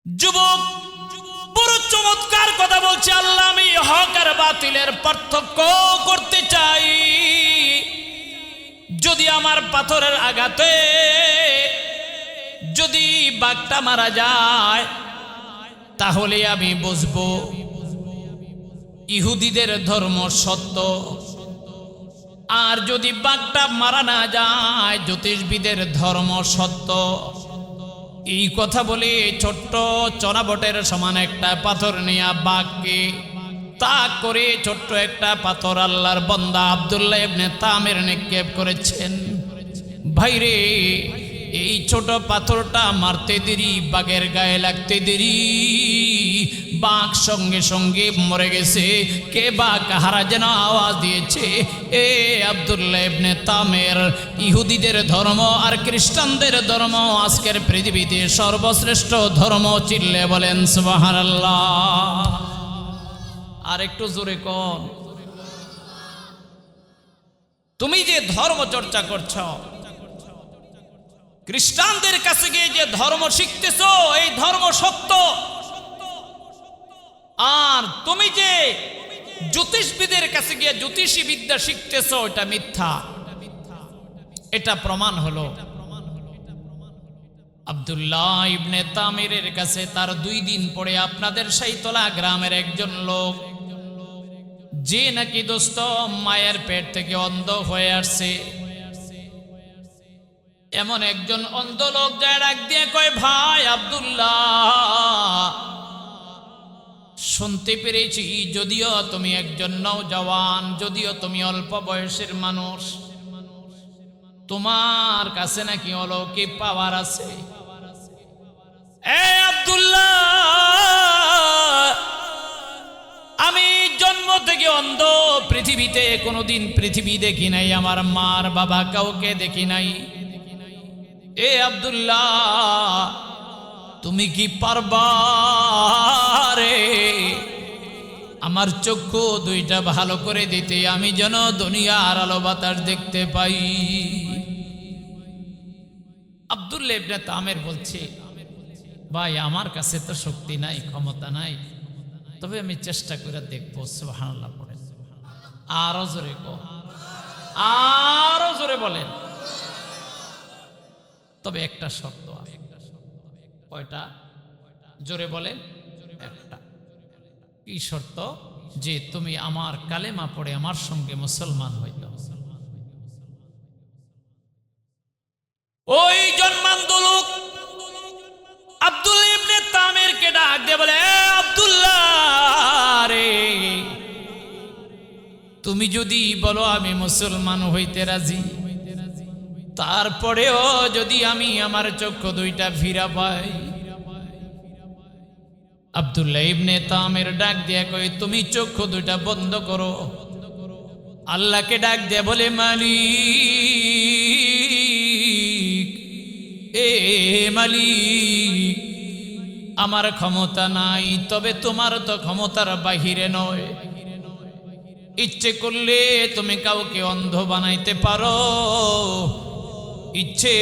যুবক বড় চমৎকার কথা বলছে, আল্লাহ আমি হক আর বাতিলের পার্থক্য করতে চাই। যদি আমার পাথরের আঘাতে যদি বাঘটা মারা যায় তাহলে আমি বুঝবো ইহুদিদের ধর্ম সত্য, আর যদি বাঘটা মারা না যায় জ্যোতিষবিদের ধর্ম সত্য। এই কথা বলে ছোট্ট চনাবটের সমান একটা পাথর নিয়ে বাঘকে তাক করে ছোট্ট একটা পাথর আল্লাহর বান্দা আব্দুল্লাহ ইবনে তামির নিক্ষেপ করেছেন। ভাইরে, এই ছোট পাথরটা মারতে দেরি, বাঘের গায়ে লাগতে দেরি, বাঘ সঙ্গে সঙ্গে মরে গেছে। কে বা কাহারা যেন আওয়াজ দিয়েছে, এ আব্দুল্লাহ ইবনে তামির, ইহুদিদের ধর্ম আর খ্রিস্টানদের ধর্ম আজকের পৃথিবীতে সর্বশ্রেষ্ঠ ধর্ম। চিল্লে বলেন সুবহানাল্লাহ। আর একটু জোরে কোন। তুমি যে ধর্ম চর্চা করছো, খ্রিস্টানদের কাছে গিয়ে যে ধর্ম শিখতেছো, এই ধর্ম সত্য। আর তুমি যে জ্যোতিষবিদের কাছে গিয়ে জ্যোতিষী বিদ্যা শিখতেছো, এটা মিথ্যা। এটা প্রমাণ হলো আব্দুল্লাহ ইবনে তামিরের কাছে তার 2 দিন পরে আপনাদের সাইতলা গ্রামের একজন লোক, যে নাকি দোস্ত মায়ের পেট থেকে অন্ধ হয়ে আসছে, এমন একজন অন্ধ লোক যায় ডাক দিয়ে কয়, ভাই আব্দুল্লাহ, শুনতে পেরেছি যদিও তুমি একজন নওজওয়ান, যদিও তুমি অল্প বয়সের মানুষ, তোমার কাছে নাকি অলৌকিক পাওয়ার আছে। এ আব্দুল্লাহ, আমি জন্ম থেকে অন্ধ, পৃথিবীতে কোনোদিন পৃথিবী দেখি নাই, আমার মার বাবা কাউকে দেখি নাই। এ আব্দুল্লাহ, তুমি কি পারবা রে আমার চক্ষু 2টা ভালো করে দিতে, আমি যেন দুনিয়ার আলো বাতাস দেখতে পাই? আব্দুল্লাহ ইবনে তামির বলছে, ভাই আমার কাছে তো শক্তি নাই, ক্ষমতা নাই, তবে আমি চেষ্টা করে দেখবো। সুবহানাল্লাহ পড়েন। আরো জোরে কো, আরো জোরে বলেন। তবে একটা শর্ত আছে। কয়টা? জোরে বলেন। একটা। কি শর্ত? যে তুমি আমার কালেমা পড়ে আমার সঙ্গে মুসলমান হইতে হবে। ওই জন্মান্ধ লোক আব্দুল্লাহ ইবনে তামিরকে ডাক দিয়ে বলে, আব্দুল্লাহ রে, তুমি যদি বলো আমি মুসলমান হইতে রাজি, তারপরেও যদি আমি আমার চক্ষু 2টা ফিরা পাই। আব্দুল্লাহ ইবনে তামির ডাক দিয়ে কই, তুমি চক্ষু 2টা বন্ধ করো। আল্লাহকে ডাক দিয়ে বলে, মালিক, এ মালিক, আমার ক্ষমতা নাই, তবে তোমার তো ক্ষমতার বাহিরে নয়। ইচ্ছে করলে তুমি কাউকে অন্ধ বানাইতে পারো, ইচ্ছে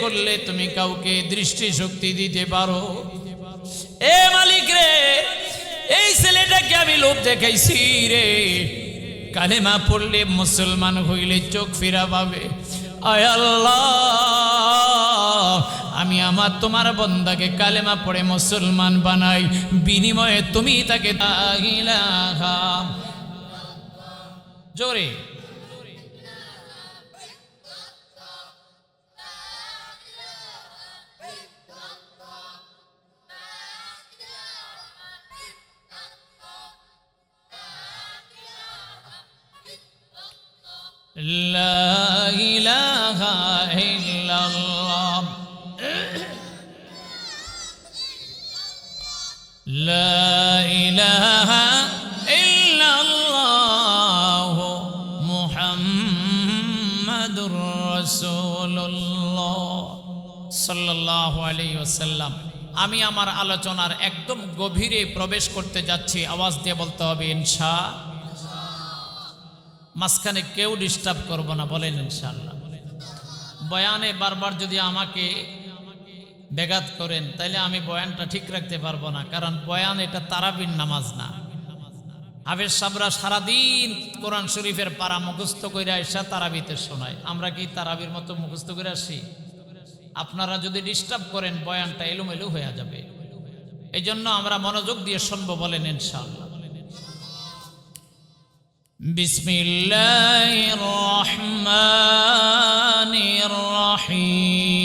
করলে তুমি কাউকে দৃষ্টিশক্তি দিতে পারো। এ মালিক রে, এই ছেলেটাকে আমি লোভ দেখাইছি রে, কালেমা পড়লে মুসলমান হইলে চোখ ফিরা পাবে। আয় আল্লাহ, আমি আমার তোমার বন্দাকে কালেমা পড়ে মুসলমান বানাই, বিনিময়ে তুমি তাকে জোরে লা ইলাহা ইল্লাল্লাহ, লা ইলাহা ইল্লাল্লাহ, মুহাম্মাদুর রাসূলুল্লাহ সাল্লাল্লাহু আলাইহি ওয়াসাল্লাম। আমি আমার আলোচনার একদম গভীরে প্রবেশ করতে যাচ্ছি। আওয়াজ দিয়ে বলতে হবে ইনশাআল্লাহ। মাঝখানে কেউ ডিস্টার্ব করবো না, বলেন ইনশাআল্লাহ। বয়ানে বারবার যদি আমাকে ব্যাঘাত করেন, তাইলে আমি বয়ানটা ঠিক রাখতে পারবো না, কারণ বয়ান এটা তারাবির নামাজ না। হাফেজ সাহেবরা সারাদিন কোরআন শরীফের পারা মুখস্থ করে এসে তারাবিতে শোনায়, আমরা কি তারাবির মতো মুখস্থ করে আসি? আপনারা যদি ডিস্টার্ব করেন বয়ানটা এলোমেলো হয়ে যাবে। এই জন্য আমরা মনোযোগ দিয়ে শুনবো, বলেন ইনশাআল্লাহ। বিসমিল্লাহির রহমানির রহিম।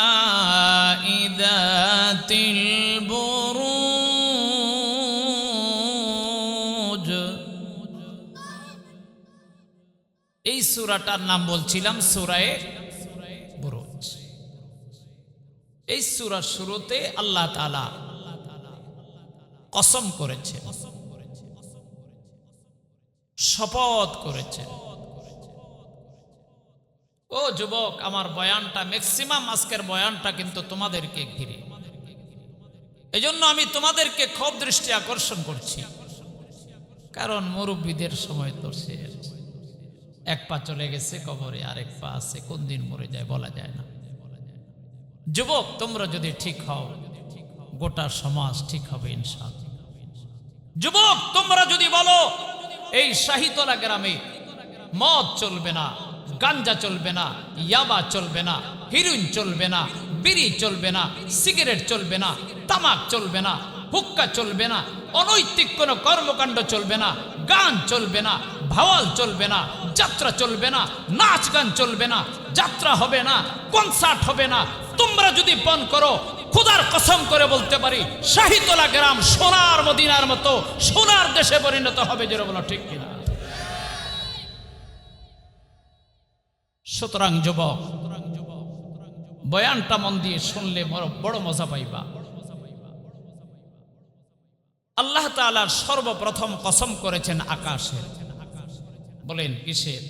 والسماء ذات البروج। এই সূরাটার নাম বলছিলাম সূরায়ে বুরুজ। এই সূরার শুরুতে আল্লাহ তাআলা কসম করেছেন, শপথ করেছেন। ও যুবক, আমার বয়ানটা ম্যাক্সিমাম আজকের বয়ানটা কিন্তু তোমাদেরকে ঘিরে। এজন্য আমি তোমাদেরকে খুব দৃষ্টি আকর্ষণ করছি, কারণ মুরব্বীদের সময় তো শেষ। এক পা চলে গেছে কবরে, আরেক পা আছে, কোন দিন মরে যায় বলা যায় না। যুবক, তোমরা যদি ঠিক হও, গোটা সমাজ ঠিক হবে ইনশাআল্লাহ। যুবক, তোমরা যদি বলো এই শাহিতলা গ্রামে মদ চলবে না, গাঞ্জা চলবে না, ইয়াবা চলবে না, হিরোইন চলবে না, বিড়ি চলবে না, সিগারেট চলবে না, তামাক চলবে না, হুক্কা চলবে না, অনৈতিক কোনো কর্মকাণ্ড চলবে না, গান চলবে না, ভাওয়াল চলবে না, যাত্রা চলবে না, নাচ গান চলবে না, যাত্রা হবে না, কনসার্ট হবে না, তোমরা যদি পান করো, খোদার কসম করে বলতে পারি শাহিতলা গ্রাম সোনার মদিনার মতো সোনার দেশে পরিণত হবে। যেটা বলো ঠিক কিনা? সুতরাং যুবক, বয়ানটা মন দিয়ে শুনলে বড় মজা পাইবা। আল্লাহ তাআলা সর্বপ্রথম কসম করেছেন আকাশের। বলেন কিসের?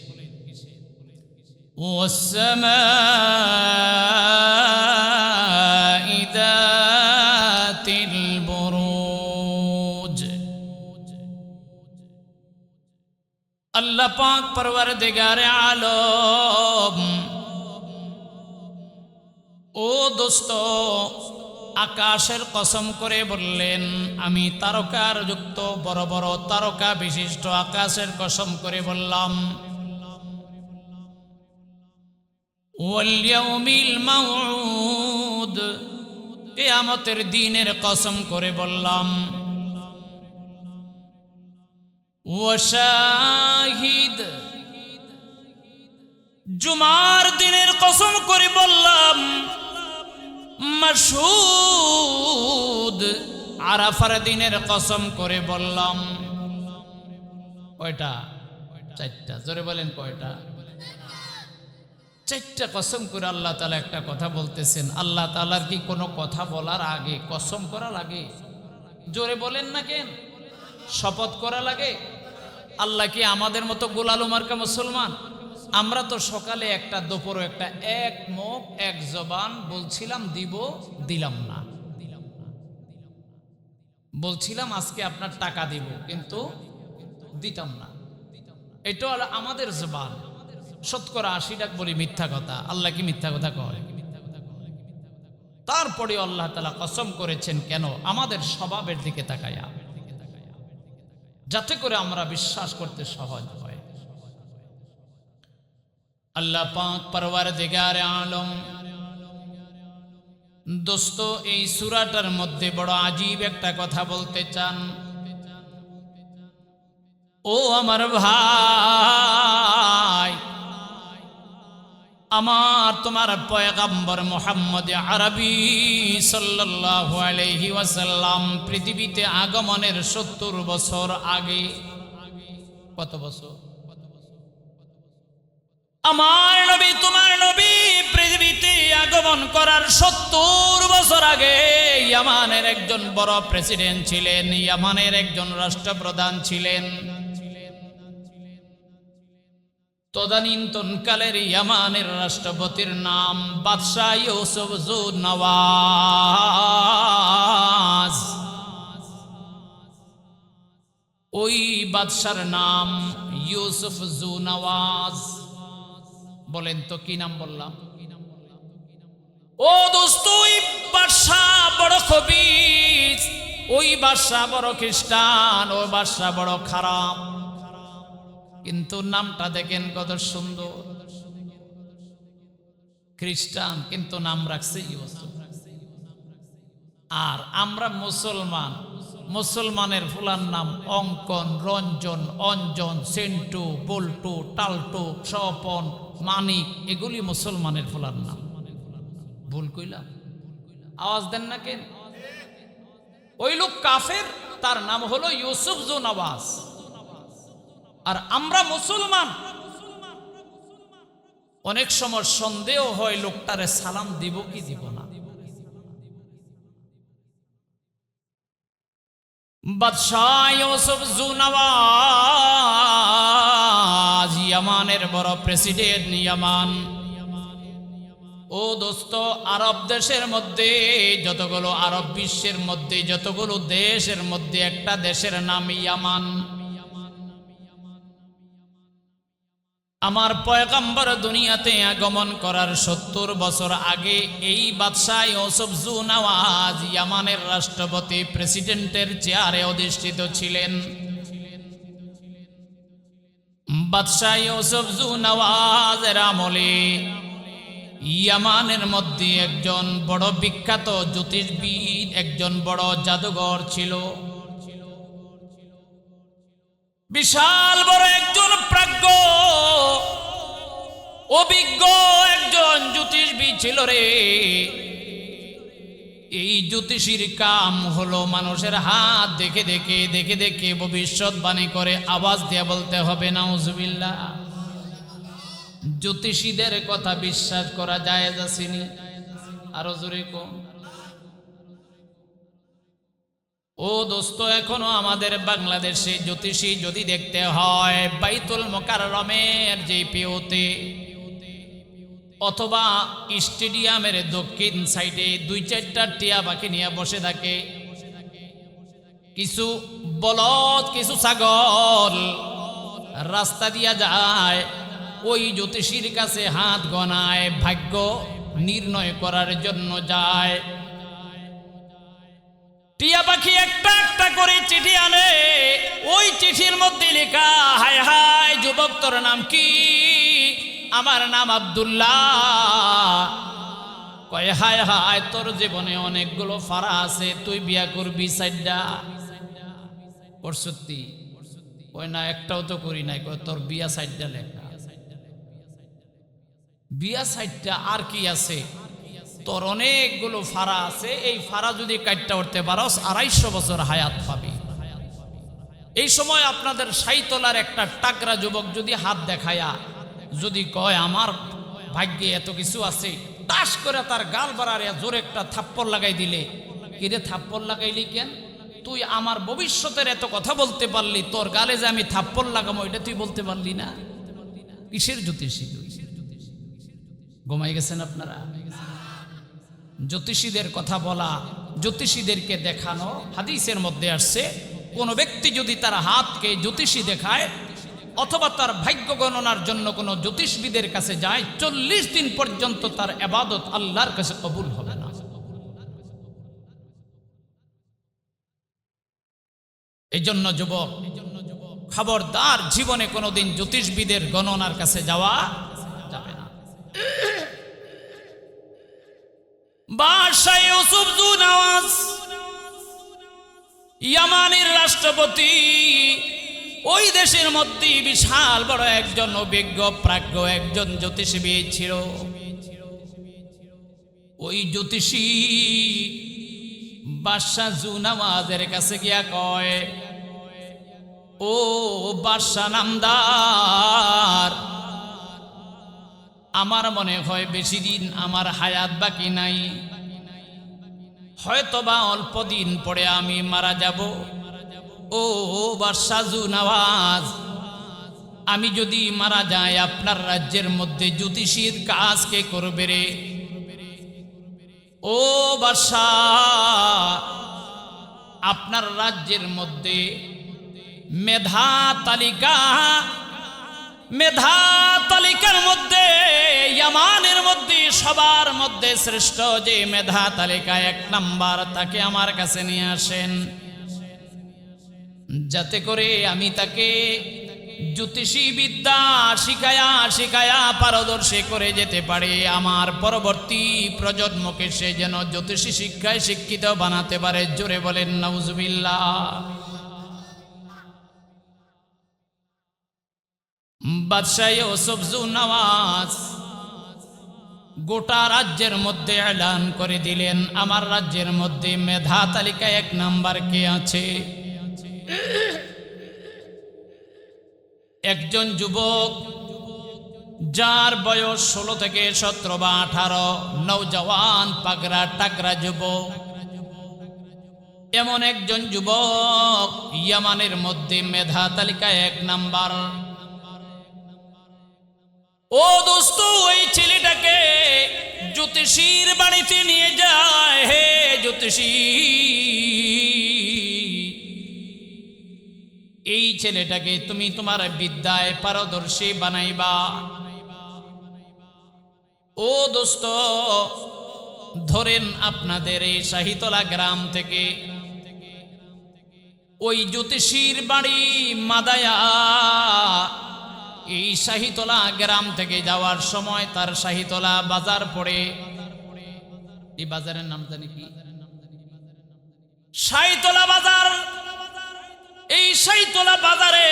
ওয়াসসামা'i যাতিল বুরুজ। আল্লাহ পাক পরওয়ারদিগারে আলম, ও দোস্ত, আকাশের কসম করে বললেন, আমি তারকার যুক্ত বড় বড় তারকা বিশিষ্ট আকাশের কসম করে বললাম। ওয়াল ইয়াউমিল মাউউদ, কিয়ামতের দিনের কসম করে বললাম। ওয়া শাহিদ, জুমার দিনের কসম করে বললাম। মাশহুদ, আরাফার দিনের কসম করে বললাম। কয়টা? চারটা। জোরে বলেন কয়টা? চারটা কসম করে আল্লাহ তাআলা একটা কথা বলতেছেন। আল্লাহ তাআলার কি কোনো কথা বলার আগে কসম করা লাগে? জোরে বলেন না কেন? শপথ করা লাগে? আল্লাহ কি আমাদের মতো গোলালু মার্কা মুসলমান? আমরা তো সকালে একটা, দুপুরে একটা, এক মুখ এক জবান বলছিলাম দিব, দিলাম না। বলছিলাম আজকে আপনার টাকা দিব, কিন্তু দিতাম না। এটা হলো আমাদের জবান। শতকরা 80 বলি মিথ্যা কথা। আল্লাহ কি মিথ্যা কথা কয়? তারপরে আল্লাহ তাআলা কসম করেছেন কেন? আমাদের স্বভাবের দিকে তাকায়া, যাতে করে আমরা বিশ্বাস করতে সহজ হয়। আল্লাহ পাক পরওয়ারদিগারে আলম, দোস্ত, এই সূরাটার মধ্যে বড় আজীব একটা কথা বলতে চান। ও আমার ভাই, আমার তোমার পয়গম্বর মুহাম্মদ আরবি সাল্লাল্লাহু আলাইহি ওয়াসাল্লাম পৃথিবীতে আগমনের 70 বছর আগে। কত বছর? আমার নবী, তোমার নবী পৃথিবীতে আগমন করার 70 বছর আগে ইয়ামানের একজন বড় প্রেসিডেন্ট ছিলেন, ইয়ামানের একজন রাষ্ট্রপ্রধান ছিলেন। তদানীন্তনকালের ইয়ামানের রাষ্ট্রপতির নাম বাদশাহ ইউসুফ জু নওয়াজ। ওই বাদশার নাম ইউসুফ জু নওয়াজ। বলেন তো কি নাম বললাম? ও দোস্ত, ওই বাদশাহ বড় খবিস, ওই বাদশাহ বড় খ্রিস্টান, ওই বাদশাহ বড় খারাপ। কিন্তু নামটা দেখেন কত সুন্দর, খ্রিস্টান কিন্তু নাম রাখছে ইউসুফ। আর আমরা মুসলমান, মুসলমানের ফুলার নাম অঙ্কন, রঞ্জন, অঞ্জন, সেন্টু, বল্টু, টালটু, স্বপন, মানিক, এগুলি মুসলমানের ফুলার নাম। ভুল কইলাম? আওয়াজ দেন না কেন? ওই লোক কাফের, তার নাম হলো ইউসুফ জু নওয়াজ। আর আমরা মুসলমান, অনেক সময় সন্দেহ হয় লোকটারে সালাম দিব কি দিব না। বাদশাহ ইউসুফ জু নওয়াজ ইয়ামানের বড় প্রেসিডেন্ট। ইয়ামান, ও দোস্ত, আরব দেশের মধ্যে যতগুলো, আরব বিশ্বের মধ্যে যতগুলো দেশের মধ্যে একটা দেশের নাম ইয়ামান। আমার পয়গম্বর দুনিয়াতে আগমন করার 70 বছর আগে এই বাদশাহ ইউসুফ জু নওয়াজ ইয়ামানের রাষ্ট্রপতি, প্রেসিডেন্টের চেয়ারে অধিষ্ঠিত ছিলেন। বাদশাহ ইউসুফ জু নওয়াজের আমলে ইয়ামানের মধ্যে একজন বড় বিখ্যাত জ্যোতিষবিদ, একজন বড় জাদুঘর ছিল। বিশাল বড় একজন প্রাজ্ঞ, অভিজ্ঞ একজন জ্যোতিষবিদ ছিল রে। এই জ্যোতিষীর কাম হলো মানুষের হাত দেখে দেখে দেখে দেখে ভবিষ্যৎবাণী করে আওয়াজ দিয়ে বলতে হবে নাউজুবিল্লাহ। জ্যোতিষীদের কথা বিশ্বাস করা যায় যাসিনি? আরো জোরে কম। ও দোস্ত, এখনো আমাদের বাংলাদেশে জ্যোতিষী যদি দেখতে হয়, বাইতুল মোকাররমের যে পিওতে অথবা স্টেডিয়ামের দক্ষিণ সাইডে 2-4টা টিয়া পাখি নিয়ে বসে থাকে, কিছু বলদ, কিছু ছাগল রাস্তা দিয়া যায়, ওই জ্যোতিষীর কাছে হাত গনায়, ভাগ্য নির্ণয় করার জন্য যায়। টিয়া পাখি একটা একটা করে চিঠি আনে, ওই চিঠির মধ্যে লেখা, হায় হায় যুবক, তোর নাম কি? আমার নাম আব্দুল্লাহ। কয় হায় হায়, তোর জীবনে অনেকগুলো ফারা আছে, তুই বিয়া করবি 4টা। ওর সত্যি? কয় না, একটাও তো করি নাই। কয় তোর বিয়া 4টা লেখা। বিয়া 4টা আর কি আছে? তোর অনেকগুলো ফারা আছে, এই ফারা যদি কাটতে উঠতে পারস 250 বছর হায়াত পাবি। এই সময় আপনাদের 60 তলার একটা টাকরা যুবক যদি হাত দেখায়া যদি কয় আমার ভাগ্যে এত কিছু আছে, টাস করে তার গাল বাড়ারে জোরে একটা থাপ্পড় লাগাই দিলে, কিরে থাপ্পড় লাগাইলি কেন? তুই আমার ভবিষ্যতের এত কথা বলতে পারলি, তোর গালে যে আমি থাপ্পড় লাগাবো এটা তুই বলতে পারলি না? কিসের জ্যোতিষী? ঘুমাই গেছেন আপনারা? জ্যোতিষীদের কথা বলা, জ্যোতিষীদেরকে দেখানো, হাদিসের মধ্যে আসছে, কোন ব্যক্তি যদি তার হাতকে জ্যোতিষী দেখায় অথবা তার ভাগ্য গণনার জন্য কোনো জ্যোতিষবিদের কাছে যায়, 40 দিন পর্যন্ত তার ইবাদত আল্লাহর কাছে কবুল হবে না। এই জন্য যুবক, খবরদার, জীবনে কোনোদিন জ্যোতিষবিদের গণনার কাছে যাওয়া যাবে না। বাদশাহ ইউসুফ জু নওয়াজ ইয়ামানের রাষ্ট্রপতি, ওই দেশের মধ্যে বিশাল বড় একজন অভিজ্ঞ প্রাজ্ঞ একজন জ্যোতিষবিদ ছিল। ওই জ্যোতিষী বাদশাহ জু নওয়াজের কাছে গিয়া কয়, ও বাদশাহ নামদার, আমার মনে হয় বেশি দিন আমার হায়াত বাকি নাই, হয়তোবা অল্প দিন পরে আমি মারা যাব। ও বাদশাহ জু নওয়াজ, আমি যদি মারা যাই আপনার রাজ্যের মধ্যে জ্যোতিষীর কাজ কে করবে রে? ও বাদশাহ, আপনার রাজ্যের মধ্যে মেধা তালিকার মধ্যে ইয়ামানের মধ্যে সবার মধ্যে শ্রেষ্ঠ যে মেধা তালিকা 1 নাম্বার, তাকে আমার কাছে নিয়ে আসেন, যাতে করে আমি তাকে জ্যোতিষী বিদ্যা শিখায়া পারদর্শী করে যেতে পারে। আমার পরবর্তী প্রজন্মকে সে যেন জ্যোতিষী শিক্ষায় শিক্ষিত বানাতে পারে। জোরে বলেন নাউজুবিল্লাহ। বাদশাহ ইউসুফ জুনওয়াজ গোটা রাজ্যের মধ্যে এলান করে দিলেন, আমার রাজ্যের মধ্যে মেধা তালিকায় 1 নাম্বার কে আছে? একজন যুবক, যার বয়স 16 থেকে 17 বা 18, নওজওয়ান পাগড়া টাকরা যুবক। এমন একজন যুবক ইয়ামানের মধ্যে মেধা তালিকায় 1 নাম্বার। ও দোস্ত, ওই ছেলেটাকে জ্যোতিষীর বাড়িতে নিয়ে যায়। হে জ্যোতিষী, এই ছেলেটাকে তুমি তোমার বিদ্যায় পারদর্শী বানাইবা। ও দোস্ত, ধরেন আপনাদের এই শাহিতলা গ্রাম থেকে ওই জ্যোতিষীর বাড়ি মাদায়া, এই শাহিতলা গ্রাম থেকে যাওয়ার সময় তার শাহিতলা বাজার পড়ে। এই বাজারের নাম জানি কি? শাহিতলা বাজার। এই শাহিতলা বাজারে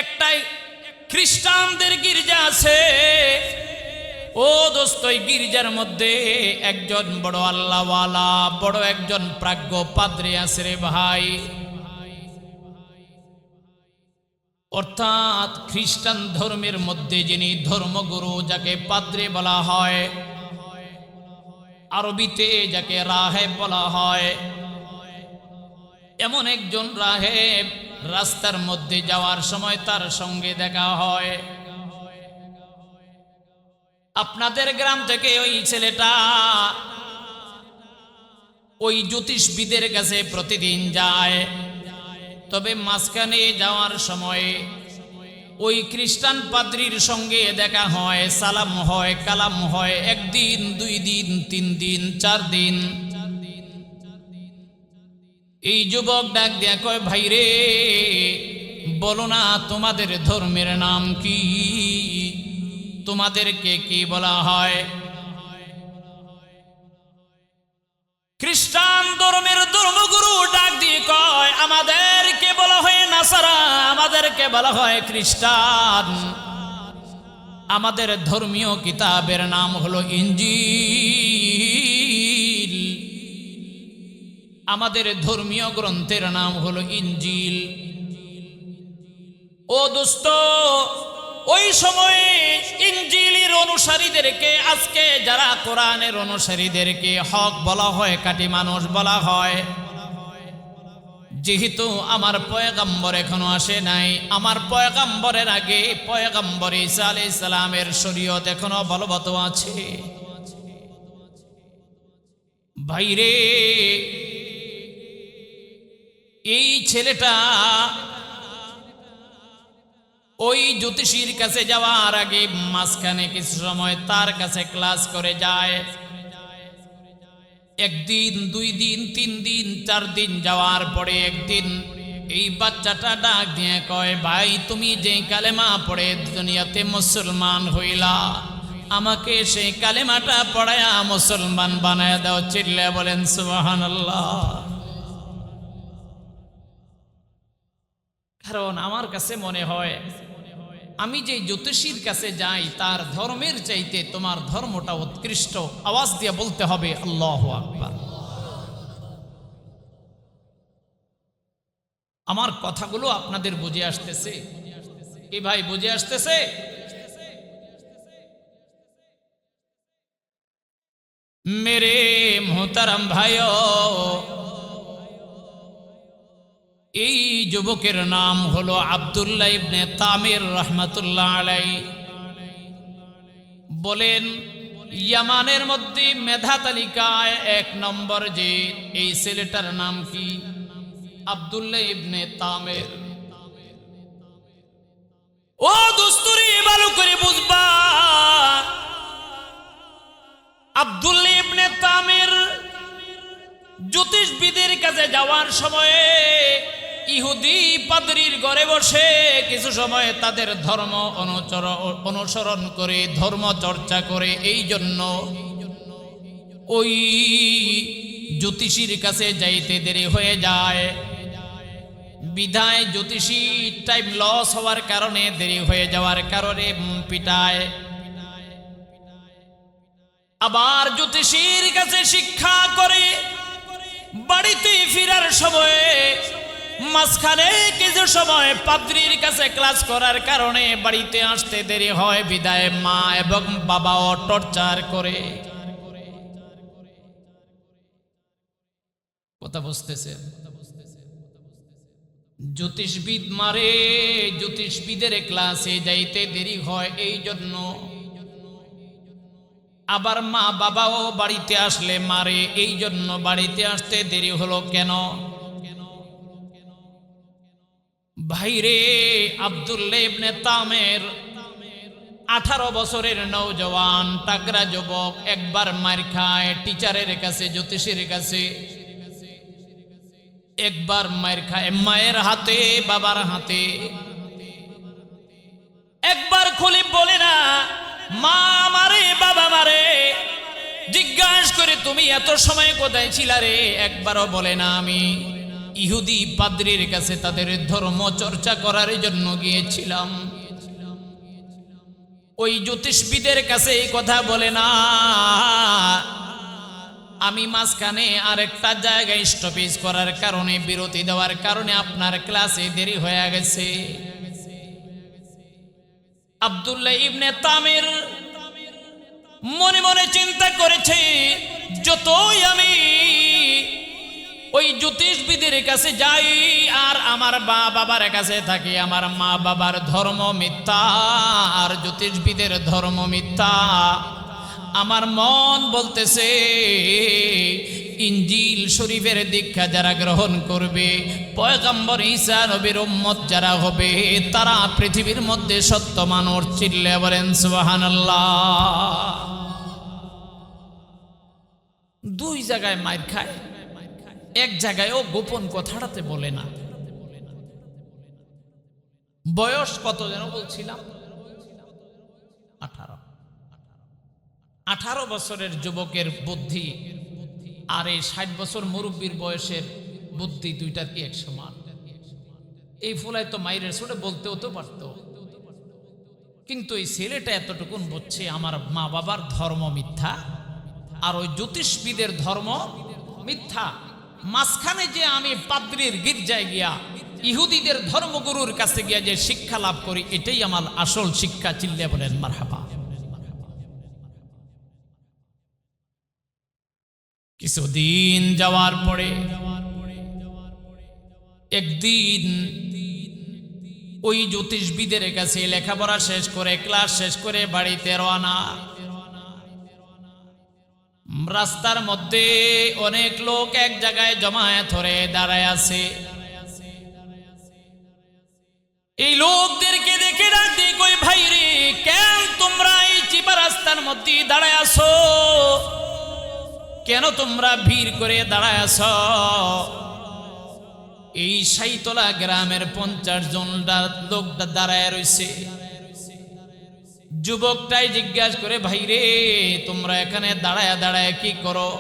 একটাই খ্রিস্টানদের গির্জা আছে। ও দোস্ত, এই গির্জার মধ্যে একজন বড় আল্লাহওয়ালা, বড় একজন প্রাজ্ঞ পাদ্রী আছে রে ভাই। অর্থাৎ খ্রিস্টান ধর্মের মধ্যে যিনি ধর্মগুরু, যাকে পাদ্রী বলা হয়, আরবিতে যাকে রাহেব বলা হয়, এমন একজন রাহেব রাস্তার মধ্যে যাওয়ার সময় তার সঙ্গে দেখা হয়। আপনাদের গ্রাম থেকে ওই ছেলেটা ওই জ্যোতিষবিদের কাছে প্রতিদিন যায়, তবে মাঝখানে যাওয়ার সময় ওই খ্রিস্টান পাদ্রীর সঙ্গে দেখা হয়, সালাম হয়, কালাম হয়। 1 দিন, 2 দিন, 3 দিন, 4 দিন। এই যুবক ডাক দিয়া কয়, ভাই রে, বলো না তোমাদের ধর্মের নাম কি? তোমাদেরকে কি বলা হয়? খ্রিস্টান ধর্মের ধর্মগুরু ডাক দিয়ে কয়, আমাদেরকে বলা হয় নাসারা, আমাদেরকে বলা হয় খ্রিস্টান। আমাদের ধর্মীয় কিতাবের নাম হলো ইনজিল। আমাদের ধর্মীয় গ্রন্থের নাম হলো ইনজিল। ও দোস্ত, ওই সময়ে ইনজিলের অনুসারীদেরকে, আজকে যারা কোরআনের অনুসারীদেরকে হক বলা হয়, কাটি মানুষ বলা হয়। যেহেতু আমার পয়গম্বর এখনো আসে নাই, আমার পয়গম্বরের আগে পয়গম্বর ঈসা আলাইহিস সালামের শরীয়ত এখনো বলবৎ আছে। ভাইরে, এই ছেলেটা ওই জ্যোতিষীর কাছে যাওয়ার আগে মাঝখানে কিছু সময় তার কাছে ক্লাস করে যায়। 1 দিন, 2 দিন, 3 দিন, 4 দিন যাওয়ার পরে একদিন এই বাচ্চাটা ডাক দিয়ে কয়, ভাই তুমি যে কালেমা পড়ে দুনিয়াতে মুসলমান হইলা, আমাকে সেই কালেমাটা পড়ায়া মুসলমান বানায় দাও। চিল্লা বলেন সুবহানাল্লাহ। কারণ আমার কাছে মনে হয়, আমি যে জ্যোতিষীর কাছে যাই তার ধর্মের চাইতে তোমার ধর্মটা উৎকৃষ্ট। আওয়াজ দিয়ে বলতে হবে আল্লাহু আকবার। আমার কথাগুলো আপনাদের বুঝে আসতেছে কি ভাই? বুঝে আসতেছে? মেরে মোহতারাম ভাইও, এই যুবকের নাম হলো আব্দুল্লাহ ইবনে তামির রাহমাতুল্লাহ আলাইহি। বলেন ইয়ামানের মধ্যে মেধা তালিকায় ১ নম্বর যে এই ছেলেটার নাম কি? আব্দুল্লাহ ইবনে তামির। ও দোস্তরে ভালো করে বুঝবা, আব্দুল্লাহ ইবনে তামির জ্যোতিষবিদের কাছে যাওয়ার সময়ে ইহুদি পাদ্রীর ঘরে বসে কিছু সময় তাদের ধর্ম অনুসরণ করে ধর্ম চর্চা করে। এই জন্য ওই জ্যোতিষীর কাছে যাইতে দেরি হয়ে যায়, বিধায় জ্যোতিষী টাইম লস হওয়ার কারণে দেরি হয়ে যাওয়ার কারণে পিটায়। আবার জ্যোতিষীর কাছে শিক্ষা করে বাড়িতে ফেরার সময় মাঝখানে কিছু সময় পাদ্রীর কাছে ক্লাস করার কারণে বাড়িতে আসতে দেরি হয়, বিদায় মা এবং বাবাও টর্চার করে। কথা বুঝতেছেন? জ্যোতিষবিদ মারে, জ্যোতিষবিদের ক্লাসে যাইতে দেরি হয় এই জন্য। আবার মা বাবাও বাড়িতে আসলে মারে, এই জন্য বাড়িতে আসতে দেরি হলো কেন? ভাইরে, আব্দুল্লাহ ইবনে তামির 18 বছরের নওজওয়ান টাকরা যুবক, একবার মার খায় টিচারের কাছে, জ্যোতিষীর কাছে। একবার মার খায় মায়ের হাতে, বাবার হাতে। একবার খুলি বলে না মা মারে, বাবা মারে। জিজ্ঞাসা করে তুমি এত সময় কোথায় ছিলা রে? একবারও বলে না আমি ইহুদি পাদ্রীর কাছে তাদের ধর্ম চর্চা করার জন্য গিয়েছিলাম। ওই জ্যোতিষবিদের কাছে এই কথা বলে না, আমি মাঝখানে আরেকটা জায়গায় স্টপেজ করার কারণে, বিরতি দেওয়ার কারণে আপনার ক্লাসে দেরি হয়ে গেছে। আব্দুল্লাহ ইবনে তামির মনে মনে চিন্তা করেছে, যতই আমি ওই জ্যোতিষবিদের কাছে যাই আর আমার মা বাবার কাছে থাকি, আমার মা বাবার ধর্ম মিথ্যা আর জ্যোতিষবিদের ধর্ম মিথ্যা। আমার মন বলতেছে ইনজিল শরীফের দীক্ষা যারা গ্রহণ করবে, পয়গম্বর ঈসা নবীর উম্মত যারা হবে, তারা পৃথিবীর মধ্যে সত্য মানুষ। চিল্লে বলেন সুবহানাল্লাহ। 2 জায়গায় মার খায়, এক জায়গায়ও গোপন কথাটাতে বলে না। বয়স কত যেন বলছিলাম? 18 বছরের যুবকের বুদ্ধি আর এই 60 বছর মুরব্বীর বয়সের বুদ্ধি, দুইটার কি এক সমান? এই ফুলায় তো মাইরের ছোটে বলতেও তো পারত, কিন্তু এই ছেলেটা এতটুকুন বুঝছে আমার মা বাবার ধর্ম মিথ্যা আর ওই জ্যোতিষবিদের ধর্ম মিথ্যা। মাঝখানে যে আমি পাদ্রীর গির্জায় গিয়া ইহুদিদের ধর্মগুরুর কাছে গিয়া যে শিক্ষা লাভ করি, এটাই আমার আসল শিক্ষা। চিল্লে বলেন মারহাবা। কিছুদিন যাওয়ার পরে একদিন ওই জ্যোতিষবিদের কাছে লেখাপড়া শেষ করে, ক্লাস শেষ করে বাড়িতে রওনা। রাস্তার মধ্যে অনেক লোক এক জায়গায় জমায়েত হয়ে দাঁড়ায় আছে। এই লোকদেরকে দেখে ডাক দিয়ে কই, ভাই রে, কেন তোমরা এই চিপা রাস্তার মধ্যে দাঁড়ায় আছো? কেন তোমরা ভিড় করে দাঁড়ায় আছো? এই সাইতলা গ্রামের 50 জন লোক দাঁড়ায় রয়েছে। যুবকটাই জিজ্ঞাসা করে, ভাই রে, তোমরা এখানে দাঁড়ায় দাঁড়ায় কি করো?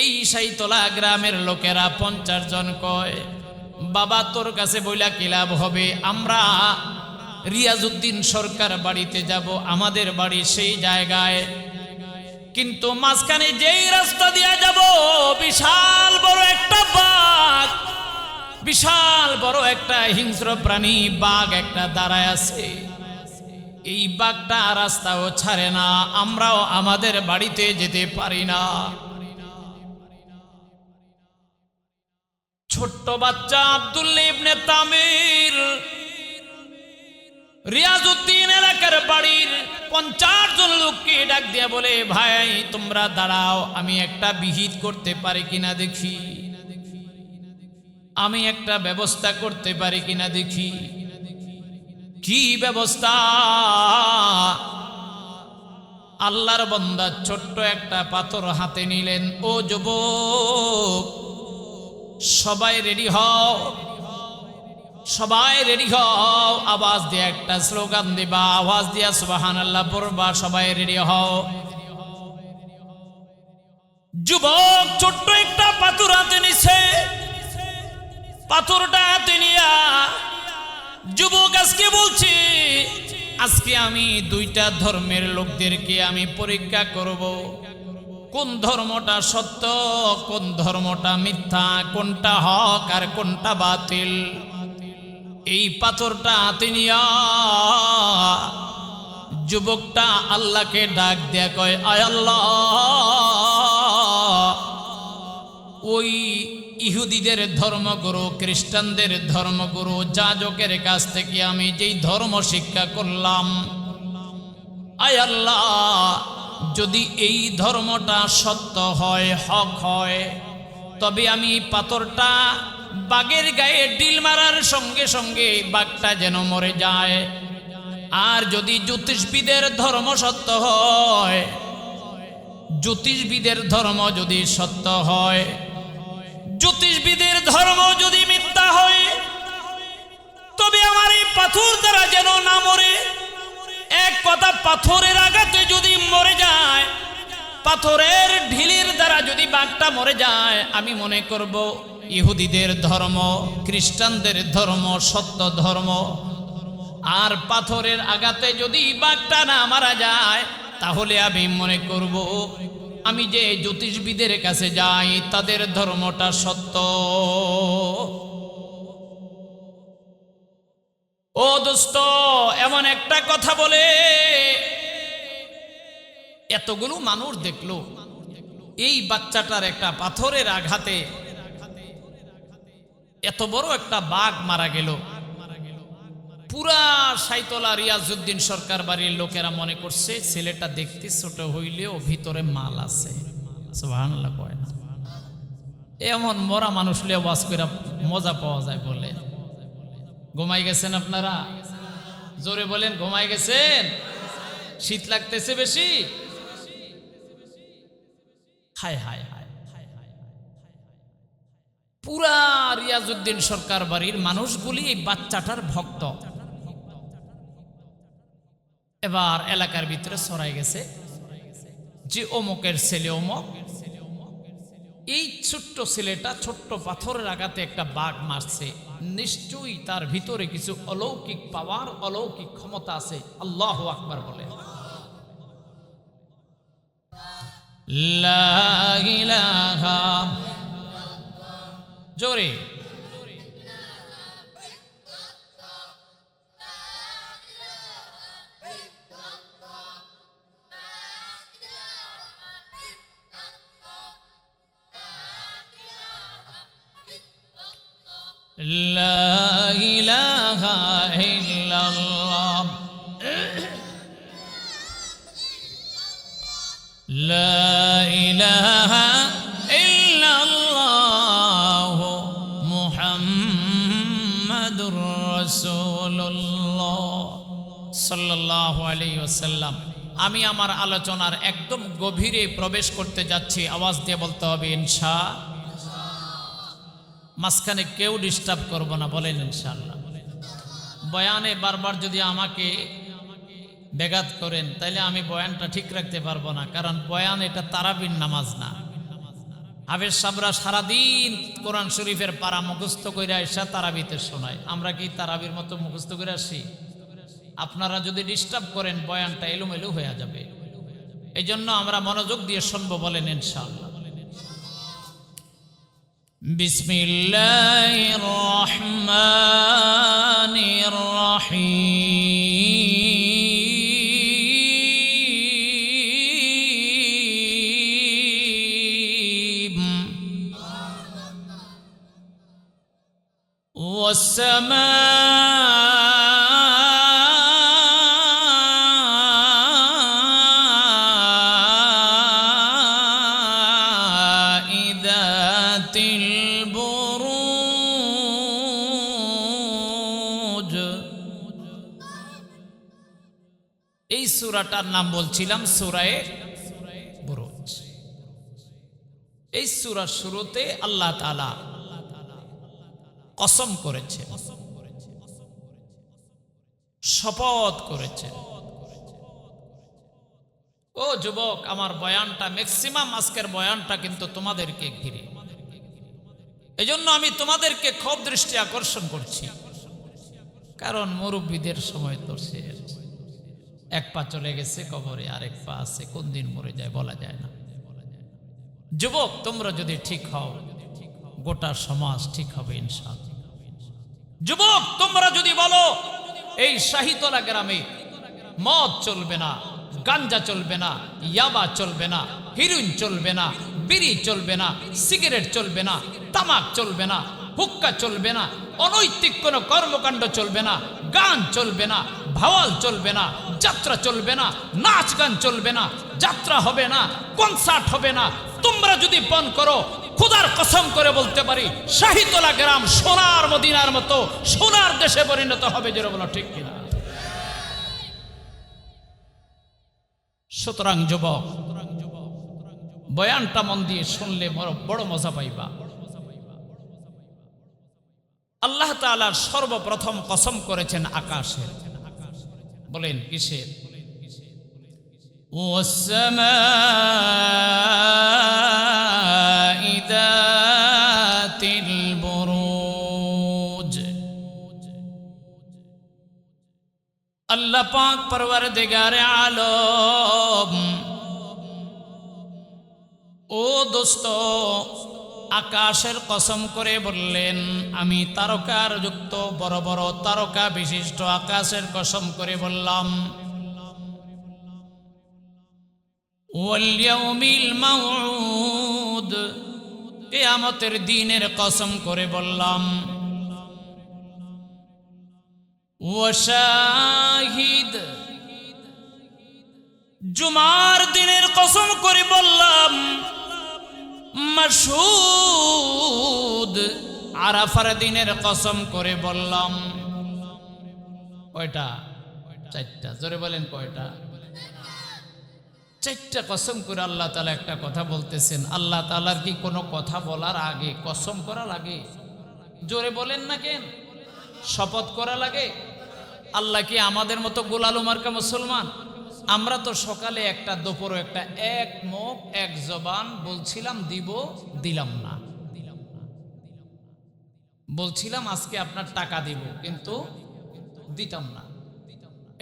এই সাইতলা গ্রামের লোকেরা 50 জন কয়, বাবা তোর কাছে বইলা কি লাভ হবে? আমরা রিয়াজউদ্দিন সরকার বাড়িতে যাব, আমাদের বাড়ি সেই জায়গায়, কিন্তু মাঝখানে যেই রাস্তা দিয়ে যাব বিশাল বড় একটা বাঘ, বিশাল বড় একটা হিংস্র প্রাণী বাঘ একটা দাঁড়ায় আছে। এই বাঘটা রাস্তাও ছাড়ে না, আমরাও আমাদের বাড়িতে যেতে পারি না। ছোট্ট বাচ্চা আব্দুল্লাহ ইবনে তামির রিয়াজউদ্দিন এলাকার বাড়ির 50 জন লোককে ডাক দিয়ে বলে, ভাই তোমরা দাঁড়াও, আমি একটা বিহিত করতে পারি কিনা দেখি, আমি একটা ব্যবস্থা করতে পারি কিনা দেখি। কি ব্যবস্থা? আল্লাহর বান্দা ছোট্ট একটা পাথর হাতে নিলেন। ও যুবক, সবাই রেডি হও, সবাই রেডি হও, আওয়াজ দিয়ে একটা স্লোগান দিবা, আওয়াজ দিয়া সুবহানাল্লাহ পড়বা, সবাই রেডি হও। যুবক ছোট্ট একটা পাথর হাতে নিছে। পাথরটা হাতে নিয়া যুবক আজকে বলছি, আজকে আমি দুইটা ধর্মের লোকদেরকে আমি পরীক্ষা করব, কোন ধর্মটা সত্য, কোন ধর্মটা মিথ্যা, কোনটা হক আর কোনটা বাতিল। এই পাথরটা হাতে নিয়া যুবকটা আল্লাহকে ডাক দেয়া কয়, আয় আল্লাহ, ওই ইহুদিদের ধর্মগুরু, খ্রিস্টানদের ধর্মগুরু, যাজকের কাছ থেকে আমি যেই ধর্ম শিক্ষা করলাম, আয় আল্লাহ, যদি এই ধর্মটা সত্য হয়, হক হয়, তবে আমি পাথরটা বাঘের গায়ে ডিল মারার সঙ্গে সঙ্গে বাঘটা যেন মরে যায়। আর যদি জ্যোতিষবিদের ধর্ম সত্য হয়, জ্যোতিষবিদের ধর্ম যদি সত্য হয়, জ্যোতিষবিদের ধর্ম যদি মিথ্যা হয়, তবে আমার এই পাথর দ্বারা যেন না মরে। এক কথা, পাথরের আঘাতে যদি মরে যায়, পাথরের ঢিলের দ্বারা যদি বাঘটা মরে যায়, আমি মনে করব ইহুদিদের ধর্ম, খ্রিস্টানদের ধর্ম সত্য ধর্ম। আর পাথরের আঘাতে যদি বাঘটা না মারা যায়, তাহলে আমি মনে করব আমি যে জ্যোতিষবিদের কাছে যাই, তাদের ধর্মটা সত্য। ও দোস্ত, এমন একটা কথা বলে এতগুলো মানুষ দেখলো, এই বাচ্চাটার একটা পাথরের আঘাতে এত বড় একটা বাঘ মারা গেল। পুরা সাইতলা রিয়াজউদ্দিন সরকার বাড়ির লোকেরা মনে করছে ছেলেটা দেখতে ছোট হইলেও ভিতরে মাল আছে। সুবহানাল্লাহ কয় না? এমন মরা মানুষ লিয়ে ওয়াজ করে মজা পাওয়া যায় বলে। ঘুমাই গেছেন আপনারা? জোরে বলেন, ঘুমাই গেছেন? শীত লাগতেছে বেশি? হায় হায় হায়, পুরা রিয়াজউদ্দিন সরকার বাড়ির মানুষগুলি এই বাচ্চাটার ভক্ত। এবার এলাকার ভিতরে ছড়াই গেছে যে অমুকের ছেলে অমুক, এই ছোট্ট ছেলেটা ছোট্ট পাথরের আঘাতে একটা বাঘ মারছে, নিশ্চয়ই তার ভিতরে কিছু অলৌকিক পাওয়ার, অলৌকিক ক্ষমতা আছে। আল্লাহু আকবার বলে। লা ইলাহা, জোরে। লা ইলাহা ইল্লাল্লাহ, লা ইলাহা ইল্লাল্লাহ, মুহাম্মাদুর রাসূলুল্লাহ সাল্লাল্লাহু আলাইহি ওয়াসাল্লাম। আমি আমার আলোচনার একদম গভীরে প্রবেশ করতে যাচ্ছি। আওয়াজ দিয়ে বলতে হবে ইনশাআল্লাহ। মাঝখানে কেউ ডিস্টার্ব করব না, বলেন ইনশাআল্লাহ। বয়ানে বারবার যদি আমাকে ব্যাঘাত করেন, তাইলে আমি বয়ানটা ঠিক রাখতে পারবো না, কারণ বয়ান এটা তারাবির নামাজ না। হাফেজ সাহেবরা সারাদিন কোরআন শরীফের পারা মুখস্থ করে আসা তারাবিতে শোনায়। আমরা কি তারাবির মতো মুখস্থ করে আসি? আপনারা যদি ডিস্টার্ব করেন, বয়ানটা এলোমেলো হয়ে যাবে। এই জন্য আমরা মনোযোগ দিয়ে শুনবো, বলেন ইনশাআল্লাহ। বিসমিল্লাহির রহমানির রহিম। والسماء ذات البروج। এই সূরাটার নাম বলছিলাম সূরায়ে বুরুজ। এই সূরার শুরুতে আল্লাহ তাআলা কসম করেছেন, শপথ করেছেন। ও যুবক, আমার বয়ানটা ম্যাক্সিমাম আজকের বয়ানটা কিন্তু তোমাদেরকে ঘিরে। এজন্য আমি তোমাদেরকে খুব দৃষ্টি আকর্ষণ করছি, কারণ মুরব্বীদের সময় তো শেষ। এক পা চলে গেছে কবরে, আরেক পা আছে, কোন দিন মরে যায় বলা যায় না। যুবক, তোমরা যদি ঠিক হও, গোটা সমাজ ঠিক হবে ইনশাআল্লাহ। যুবক, তোমরা যদি বলো এই শাহিতলা গ্রামে মদ চলবে না, গাঞ্জা চলবে না, ইয়াবা চলবে না, হিরোইন চলবে না, বিড়ি চলবে না, সিগারেট চলবে না, তামাক চলবে না, হুক্কা চলবে না, অনৈতিক কোনো কর্মকাণ্ড চলবে না, গান চলবে না, ভাওয়াল চলবে না, যাত্রা চলবে না, নাচ গান চলবে না, যাত্রা হবে না, কনসার্ট হবে না, তোমরা যদি পণ করো, খোদার কসম করে বলতে পারি শাহিতলা গ্রাম সোনার মদিনার মতো সোনার দেশে পরিণত হবে। যেটা বলো ঠিক কিনা? সুতরাং যুবক, বয়ানটা মন দিয়ে শুনলে বড় মজা পাইবা। আল্লাহ তাআলা সর্বপ্রথম কসম করেছেন আকাশের। বলেন কিসের? ওয়াসসামাই যাতিল বুরুজ। আল্লাহ পাক পরওয়ারদিগারে আলম, ও দোস্ত, আকাশের কসম করে বললেন, আমি তারকার যুক্ত বড় বড় তারকা বিশিষ্ট আকাশের কসম করে বললাম। ওয়াল ইয়াউমিল মাউউদ, কিয়ামতের দিনের কসম করে বললাম। ওয়া শাহিদ, জুমার দিনের কসম করে বললাম। মাশহুদ, আরাফার দিনের কসম করে বললাম। কয়টা? চারটা। জোরে বলেন কয়টা? চারটা কসম করে আল্লাহ তাআলা একটা কথা বলতেছেন। আল্লাহ তাআলার কি কোনো কথা বলার আগে কসম করা লাগে? জোরে বলেন না কেন? শপথ করা লাগে? আল্লাহ কি আমাদের মতো গোলালু মার্কা মুসলমান? আমরা তো সকালে একটা, দুপুরে একটা, এক মুখ এক জবান বলছিলাম দিব, দিলাম না। বলছিলাম আজকে আপনার টাকা দিব, কিন্তু দিতাম না।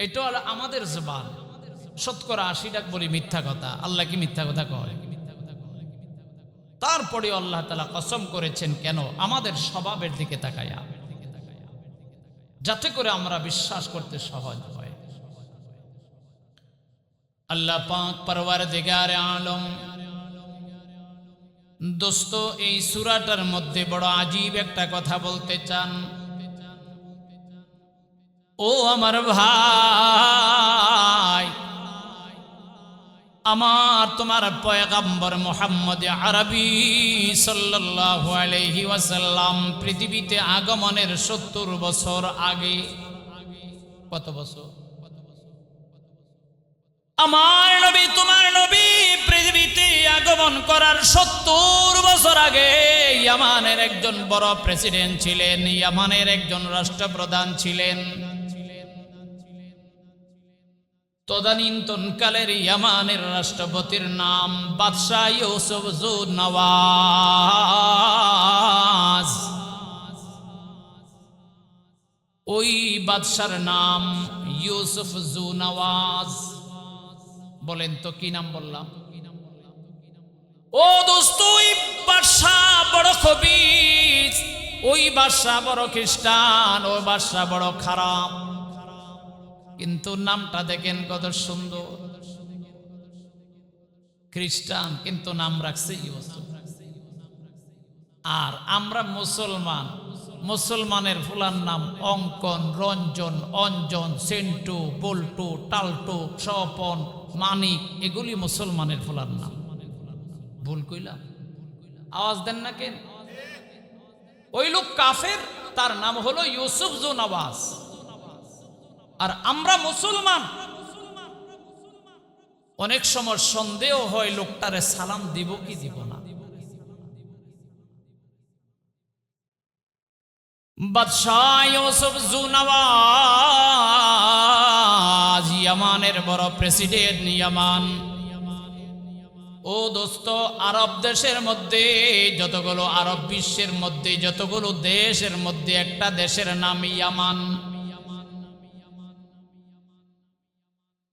এটা হলো আমাদের জবান। শতকরা 80 বলি মিথ্যা কথা। আল্লাহ কি মিথ্যা কথা কয়? তারপরে আল্লাহ তাআলা কসম করেছেন কেন? আমাদের স্বভাবের দিকে তাকায়া, যাতে করে আমরা বিশ্বাস করতে সহজ হয়। আল্লাহ পাক পরওয়ারদিগারে আলম, দোস্ত, এই সূরাটার মধ্যে বড় আজীব একটা কথা বলতে চান। ও আমার ভাই, আমার তোমার পয়গম্বর মুহাম্মদ আরবি সাল্লাল্লাহু আলাইহি ওয়াসাল্লাম পৃথিবীতে আগমনের 70 বছর আগে, কত বছর? আমার নবী, তোমার নবী পৃথিবীতে আগমন করার 70 বছর আগে ইয়ামানের একজন বড় প্রেসিডেন্ট ছিলেন, ইয়ামানের একজন রাষ্ট্রপ্রধান ছিলেন। তদানীন্তনকালের ইয়ামানের রাষ্ট্রপতির নাম বাদশাহ ইউসুফ যু নওয়াজ। ওই বাদশার নাম ইউসুফ যু নওয়াজ। বলেন তো কি নাম বললাম? ও দোস্ত, ওই বাদশাহ বড় খবিস, ওই বাদশাহ বড় খ্রিস্টান, ওই বাদশাহ বড় খারাপ। কিন্তু নামটা দেখেন কত সুন্দর, খ্রিস্টান, কিন্তু নাম রাখছে ইউসুফ। আর আমরা মুসলমান, মুসলমানের ফুলার নাম অঙ্কন, রঞ্জন, অঞ্জন, সেন্টু, বল্টু, টালটু, স্বপন, মানিক, এগুলি মুসলমানের ফুলার নাম। ভুল কইলাম? আওয়াজ দেন না কেন? ওই লোক কাফের, তার নাম হলো ইউসুফ জু নওয়াজ। আর আমরা মুসলমান, অনেক সময় সন্দেহ হয় লোকটারে সালাম দিব কি দিব না। বাদশাহ ইউসুফ জু নওয়াজ, ইয়ামানের বড় প্রেসিডেন্ট ইয়ামান। ও দোস্ত, আরব দেশের মধ্যে যতগুলো, আরব বিশ্বের মধ্যে যতগুলো দেশের মধ্যে একটা দেশের নাম ইয়ামান।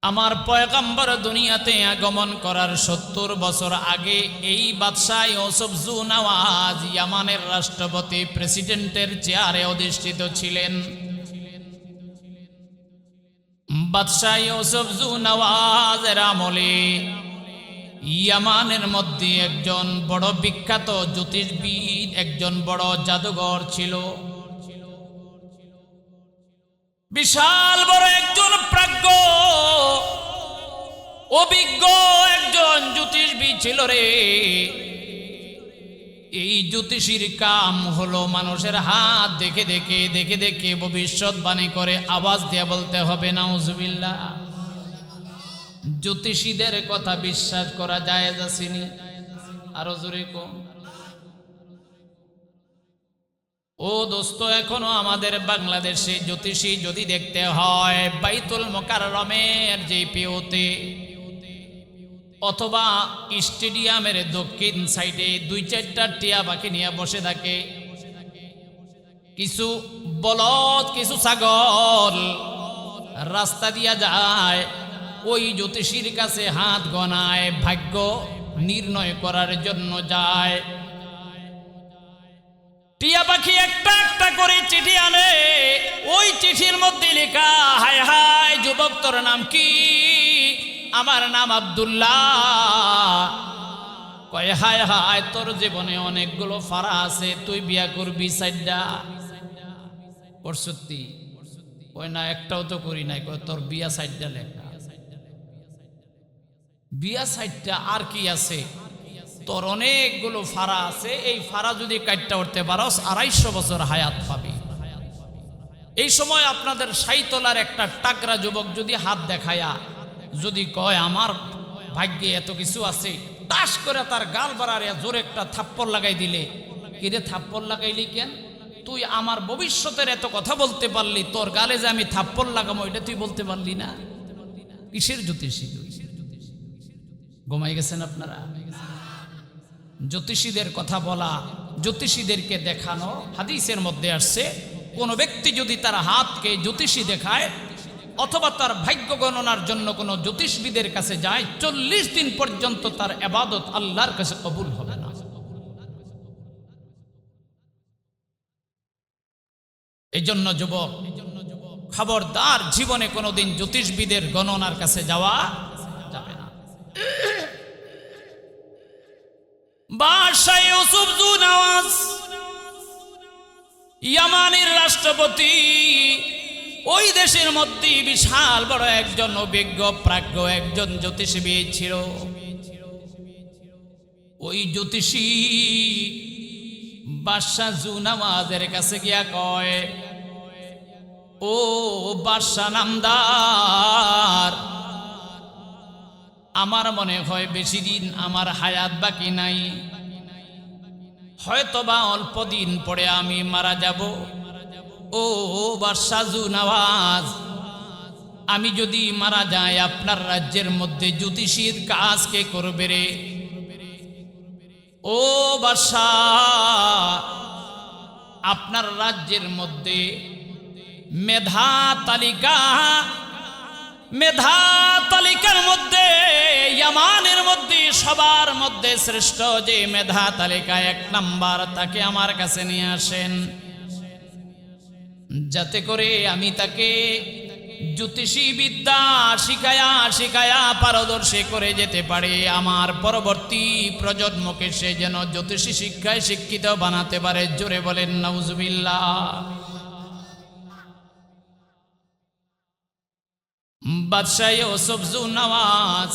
আমার পয়গম্বর দুনিয়াতে আগমন করার ৭০ বছর আগে এই বাদশাহ ইউসুফ জু নওয়াজ ইয়ামানের রাষ্ট্রপতি, প্রেসিডেন্টের চেয়ারে অধিষ্ঠিত ছিলেন। বাদশাহ ইউসুফ জু নওয়াজের আমলে ইয়ামানের মধ্যে একজন বড় বিখ্যাত জ্যোতিষবিদ, একজন বড় জাদুঘর ছিল। বিশাল বড় একজন প্রাজ্ঞ, অভিজ্ঞ একজন জ্যোতিষবিদ ছিল রে। এই জ্যোতিষীর কাম হলো মানুষের হাত দেখে দেখে দেখে দেখে ভবিষ্যৎবাণী করে আওয়াজ দিয়ে বলতে হবে নাউজুবিল্লাহ। জ্যোতিষীদের কথা বিশ্বাস করা জায়েজ আসেনি? আরো জোরে কো। ও দোস্ত, এখনো আমাদের বাংলাদেশে জ্যোতিষী যদি দেখতে হয়, বাইতুল মোকাররমের যে পিওতে অথবা স্টেডিয়ামের দক্ষিণ সাইডে ২-৪টা টিয়া পাখি নিয়ে বসে থাকে। কিছু বলদ, কিছু ছাগল রাস্তা দিয়া যায়, ওই জ্যোতিষীর কাছে হাত গনায়, ভাগ্য নির্ণয় করার জন্য যায়। টিয়া পাখি একটা একটা করে চিঠি আনে, ওই চিঠির মধ্যে লেখা, হায় হায় যুবক তোর নাম কি? আমার নাম আব্দুল্লাহ। কয় হায় হায় তোর জীবনে অনেকগুলো ফারা আছে, তুই বিয়া করবি ৪টা। ওর সত্যি? কয় না, একটাও তো করি নাই। কয় তোর বিয়া ৪টা লেখা। বিয়া ৪টা আর কি আছে? তোর অনেকগুলো ফারা আছে, এই ফারা যদি কাটতে উঠতে পারস ২৫০ বছর হায়াত পাবি। এই সময় আপনাদের সাইতলার একটা টাকরা যুবক যদি হাত দেখায়া যদি কয় আমার ভাগ্যে এত কিছু আছে, টাস করে তার গাল বাড়ারে জোরে একটা থাপ্পড় লাগাই দিলে, কিরে থাপ্পড় লাগাইলি কেন? তুই আমার ভবিষ্যতের এত কথা বলতে পারলি, তোর গালে যে আমি থাপ্পড় লাগাবো এটা তুই বলতে পারলি না? কিসের জ্যোতিষী? ঘুমাই গেছেন আপনারা? জ্যোতিষীদের কথা বলা, জ্যোতিষীদেরকে দেখানো, হাদিসের মধ্যে আসছে কোন ব্যক্তি যদি তার হাতকে জ্যোতিষী দেখায় অথবা তার ভাগ্য গণনার জন্য কোনো জ্যোতিষবিদের কাছে যায়, ৪০ দিন পর্যন্ত তার ইবাদত আল্লাহর কাছে কবুল হবে না। এই জন্য যুবক, খবরদার, জীবনে কোনোদিন জ্যোতিষবিদের গণনার কাছে যাওয়া যাবে না। বাদশাহ ইউসুফ জু নওয়াজ ইয়ামানের রাষ্ট্রপতি, ওই দেশের মধ্যে বিশাল বড় একজন অভিজ্ঞ প্রাজ্ঞ একজন জ্যোতিষবিদ ছিল। ওই জ্যোতিষী বাদশাহ জু নওয়াজের কাছে গিয়া কয়, ও বাদশাহ নামদার, আমার মনে হয় বেশি দিন আমার হায়াত বাকি নাই, হয়তোবা অল্প দিন পরে আমি মারা যাব। ও বাদশাহ জু নওয়াজ, আমি যদি মারা যাই আপনার রাজ্যের মধ্যে জ্যোতিষীর কাজ কে করবে রে? ও বাদশাহ, আপনার রাজ্যের মধ্যে মেধা তালিকার মধ্যে ইয়ামানের মধ্যে সবার মধ্যে শ্রেষ্ঠ যে মেধা তালিকায় ১ নাম্বার, তাকে আমার কাছে নিয়ে আসেন, যাতে করে আমি তাকে জ্যোতিষী বিদ্যা শিখায়া শিখায়া পারদর্শী করে যেতে পারে, আমার পরবর্তী প্রজন্মকে সে যেন জ্যোতিষী শিক্ষায় শিক্ষিত বানাতে পারে। জোরে বলেন নাউজুবিল্লাহ। বাদশাহ ইউসুফ জুনওয়াজ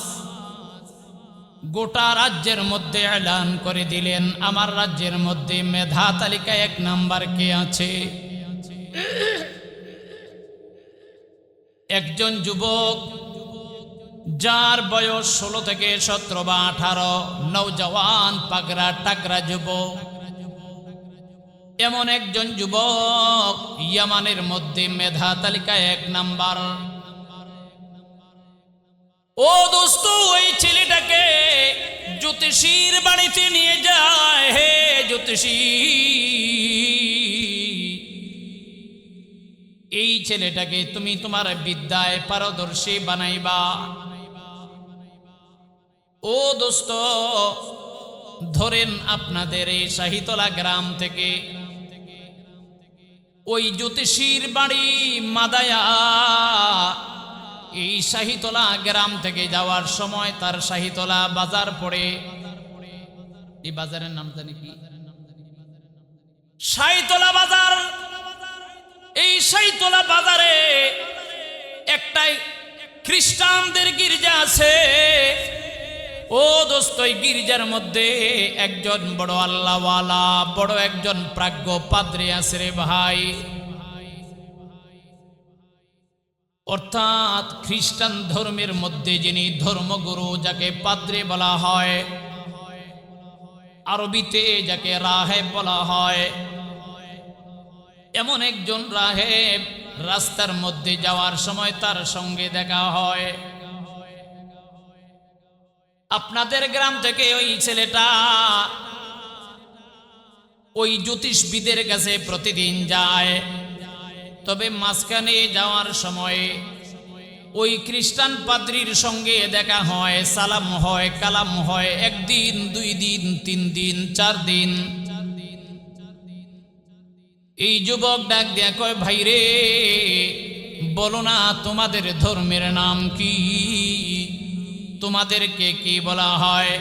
গোটা রাজ্যের মধ্যে এলান করে দিলেন, আমার রাজ্যের মধ্যে মেধা তালিকায় 1 নাম্বার কে আছে? একজন যুবক যার বয়স 16 থেকে 17 বা 18, নওজওয়ান পাগড়া টাকরা যুবক। এমন একজন যুবক ইয়ামানের মধ্যে মেধা তালিকায় 1 নাম্বার। ও দোস্ত, ওই ছেলেটাকে জ্যোতিষীর বাড়িতে নিয়ে যায়। হে জ্যোতিষী, এই ছেলেটাকে তুমি তোমার বিদ্যায় পারদর্শী বানাইবা। ও দোস্ত, ধরেন আপনাদের এই শাহিতলা গ্রাম থেকে ওই জ্যোতিষীর বাড়ি মাদায়া, এই শাহিতলা গ্রাম থেকে যাওয়ার সময় তার শাহিতলা বাজার পড়ে। এই বাজারের নাম জানি কি? শাহিতলা বাজার। এই শাহিতলা বাজারে একটাই খ্রিস্টানদের গির্জা আছে। ও দোস্ত, এই গির্জার মধ্যে একজন বড় আল্লাহওয়ালা, বড় একজন প্রাজ্ঞ পাদ্রী আছে রে ভাই। অর্থাৎ খ্রিস্টান ধর্মের মধ্যে যিনি ধর্মগুরু, যাকে পাদ্রী বলা হয়, আরবিতে যাকে রাহেব বলা হয়, এমন একজন রাহেব রাস্তার মধ্যে যাওয়ার সময় তার সঙ্গে দেখা হয়। আপনাদের গ্রাম থেকে ওই ছেলেটা ওই জ্যোতিষবিদের কাছে প্রতিদিন যায়, তবে মাঝখানে যাওয়ার সময় ওই খ্রিস্টান পাদ্রীর সঙ্গে দেখা হয়, সালাম হয়, কালাম হয়। 1 দিন, 2 দিন, 3 দিন, 4 দিন। এই যুবক ডাক দিয়া কয়, ভাই রে, বলো না তোমাদের ধর্মের নাম কি? তোমাদেরকে কি বলা হয়?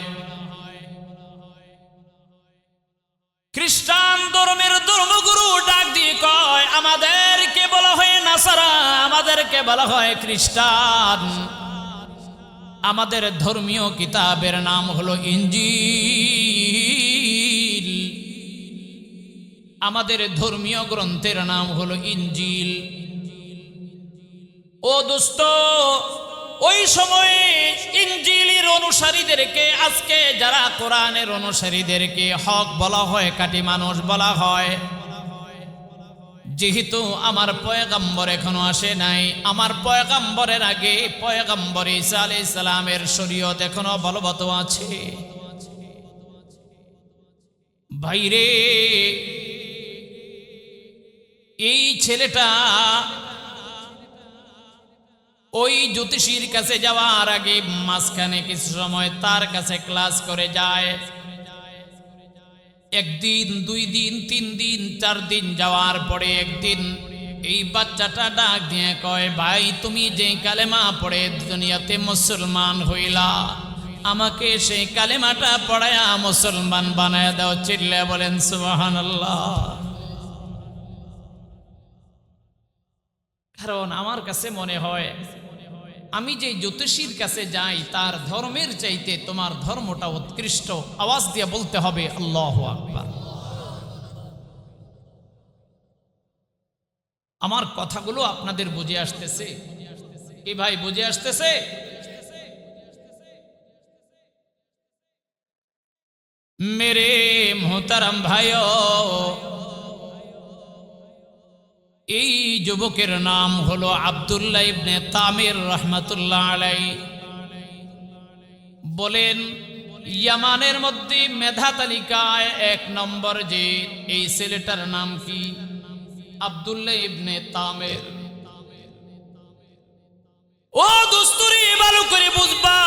খ্রিস্টান ধর্মের ধর্মগুরু ডাক দিয়ে কয়, আমাদেরকে বলা হয় নাসারা, আমাদেরকে বলা হয় খ্রিস্টান। আমাদের ধর্মীয় কিতাবের নাম হলো ইনজিল। আমাদের ধর্মীয় গ্রন্থের নাম হলো ইনজিল। ও দোস্ত, ওই সময়ে ইনজিলের অনুসারীদেরকে, আজকে যারা কোরআনের অনুসারীদেরকে হক বলা হয়, কাটি মানুষ বলা হয়। যেহেতু আমার পয়গম্বর এখনো আসে নাই, আমার পয়গম্বরের আগে পয়গম্বর ঈসা আলাইহিস সালামের শরীয়ত এখনো বলবৎ আছে। ভাইরে, এই ছেলেটা ওই জ্যোতিষীর কাছে যাওয়ার আগে মাঝখানে কিছু সময় তার কাছে ক্লাস করে যায়। 1 দিন, 2 দিন, 3 দিন, 4 দিন যাওয়ার পরে একদিন এই বাচ্চাটা ডাক দিয়ে কয়, ভাই তুমি যে কালেমা পড়ে দুনিয়াতে মুসলমান হইলা, আমাকে সেই কালেমাটা পড়ায়া মুসলমান বানায় দাও। চিল্লা বলেন সুবহানাল্লাহ। কারণ আমার কাছে মনে হয়, আমি যে জ্যোতিষীর কাছে যাই তার ধর্মের চাইতে তোমার ধর্মটা উৎকৃষ্ট। আওয়াজ দিয়ে বলতে হবে আল্লাহু আকবার। আমার কথাগুলো আপনাদের বুঝে আসতেছে কি ভাই? বুঝে আসতেছে? মেরে মোহতারাম ভাইও, এই যুবকের নাম হলো আব্দুল্লাহ ইবনে তামির রাহমাতুল্লাহ আলাইহি। বলেন, ইয়ামানের মধ্যে মেধা তালিকায় 1 নম্বর যে এই ছেলেটার নাম কি? আব্দুল্লাহ ইবনে তামির। ও দোস্তরে, ভালো করে বুঝবা,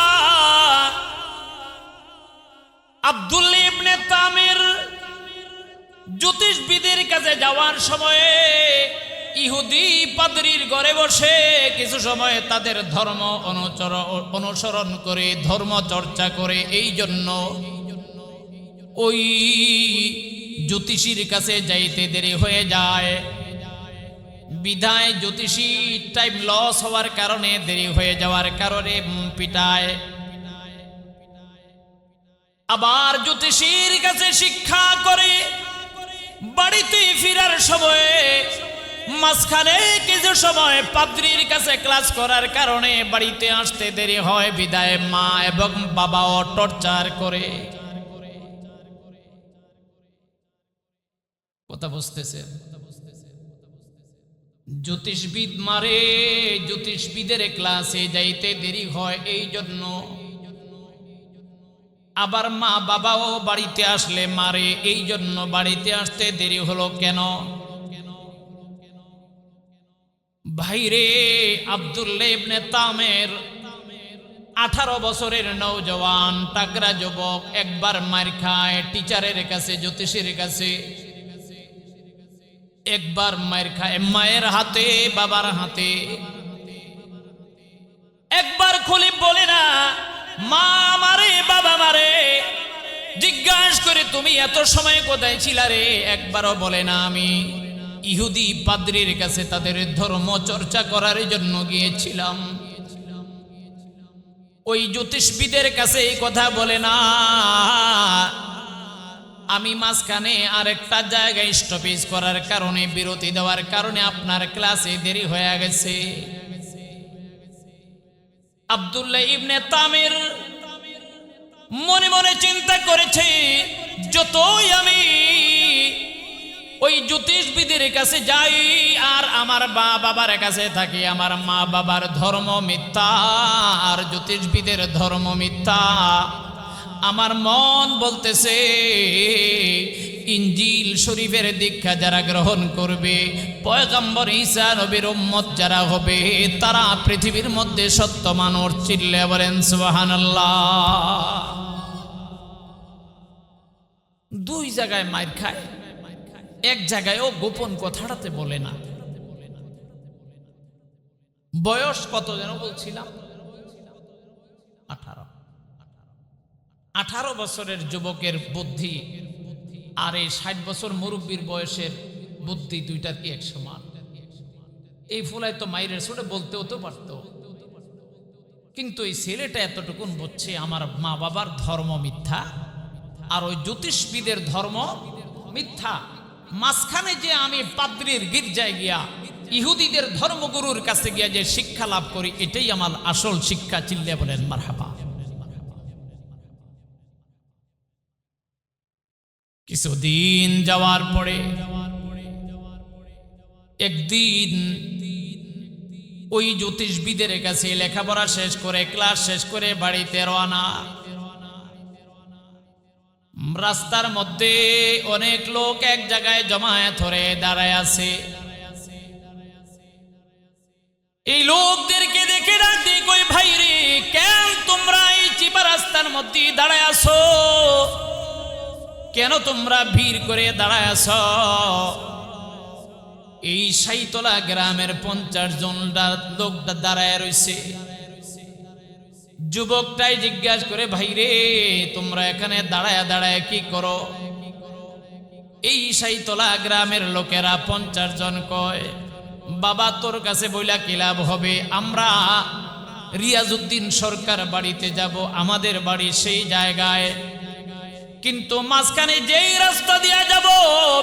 আব্দুল্লাহ ইবনে তামির জ্যোতিষবিদের কাছে যাওয়ার সময়ে ইহুদি পাদ্রীর ঘরে বসে কিছু সময় তাদের ধর্ম অনুসরণ করে ধর্ম চর্চা করে। এই জন্য ওই জ্যোতিষীর কাছে যাইতে দেরি হয়ে যায়, বিধায় জ্যোতিষী টাইম লস হওয়ার কারণে, দেরি হয়ে যাওয়ার কারণে পিটায়। আবার জ্যোতিষীর কাছে শিক্ষা করে বাড়িতে ফেরার সময় মাঝখানে কিছু সময় পাদ্রীর কাছে ক্লাস করার কারণে বাড়িতে আসতে দেরি হয়, বিদায় মা এবং বাবাও টর্চার করে। কথা বুঝতেছে? জ্যোতিষবিদ মারে, জ্যোতিষবিদের ক্লাসে যাইতে দেরি হয় এই জন্য। আবার মা বাবাও বাড়িতে আসলে মারে, এই জন্য বাড়িতে আসতে দেরি হলো কেন? ভাইরে, আব্দুল্লাহ ইবনে তামের 18 বছরের নওজওয়ান টাকরা যুবক একবার মার খায় টিচারের কাছে, জ্যোতিষীর কাছে। একবার মার খায় মায়ের হাতে, বাবার হাতে। একবার খুলে বলে না মা মারে, বাবা মারে। জিজ্ঞাসা করে তুমি এত সময় কোথায় ছিলা রে? একবারও বলে না আমি ইহুদি পাদ্রীর কাছে তাদের ধর্ম চর্চা করার জন্য গিয়েছিলাম। ওই জ্যোতিষবিদের কাছে এই কথা বলে না, আমি মাঝখানে আরেকটা জায়গায় স্টপেজ করার কারণে, বিরতি দেওয়ার কারণে আপনার ক্লাসে দেরি হয়ে গেছে। আব্দুল্লাহ ইবনে তামির মনে মনে চিন্তা করেছে, যতই আমি ওই জ্যোতিষবিদের কাছে যাই আর আমার বাবার কাছে থাকি, আমার মা বাবার ধর্ম মিথ্যা আর জ্যোতিষবিদের ধর্ম মিথ্যা। আমার মন বলতেছে ইনজিল শরীফের দীক্ষা যারা গ্রহণ করবে, পয়গম্বর ঈসা নবীর উম্মত যারা হবে, তারা পৃথিবীর মধ্যে সত্য মানুষ। চিল্লে বলেন সুবহানাল্লাহ। দুই জায়গায় মার খায়, এক জায়গায় ও গোপন কথাটাতে বলে না। বয়স কত যেন বলছিলাম? 18 বছরের যুবকের বুদ্ধি আর এই 60 বছর মুরব্বীর বয়সের বুদ্ধি, দুইটার কি এক সমান? এই ফুলায় তো মাইরের ছোটে বলতেও তো পারতো, কিন্তু এই ছেলেটা এতটুকুন বুঝছে আমার মা বাবার ধর্ম মিথ্যা আর ওই জ্যোতিষবিদের ধর্ম মিথ্যা। মাঝখানে যে আমি পাদ্রীর গির্জায় গিয়া ইহুদিদের ধর্মগুরুর কাছে গিয়া যে শিক্ষা লাভ করি, এটাই আমার আসল শিক্ষা। চিল্লে বলেন মারহাবা। কিছুদিন যাওয়ার পরে একদিন ওই জ্যোতিষবিদের কাছে লেখাপড়া শেষ করে, ক্লাস শেষ করে বাড়িতে রওনা। রাস্তার মধ্যে অনেক লোক এক জায়গায় জমায়েত হয়ে দাঁড়ায় আছে। এই লোকদেরকে দেখে ডাকতে কই, ভাই রে, কেন তোমরা এই চিপা রাস্তার মধ্যে দাঁড়ায় আছো? কেন তোমরা ভিড় করে দাঁড়ায় আছো? এই সাইতলা গ্রামের 50 জন লোক দাঁড়ায় রয়েছে। যুবকটাই জিজ্ঞাসা করে, ভাই রে, তোমরা এখানে দাঁড়ায় দাঁড়ায় কি করো? এই সাইতলা গ্রামের লোকেরা 50 জন কয়, বাবা তোর কাছে বইলা কি লাভ হবে? আমরা রিয়াজউদ্দিন সরকার বাড়িতে যাব, আমাদের বাড়ি সেই জায়গায়, কিন্তু মাঝখানে যেই রাস্তা দিয়া যাব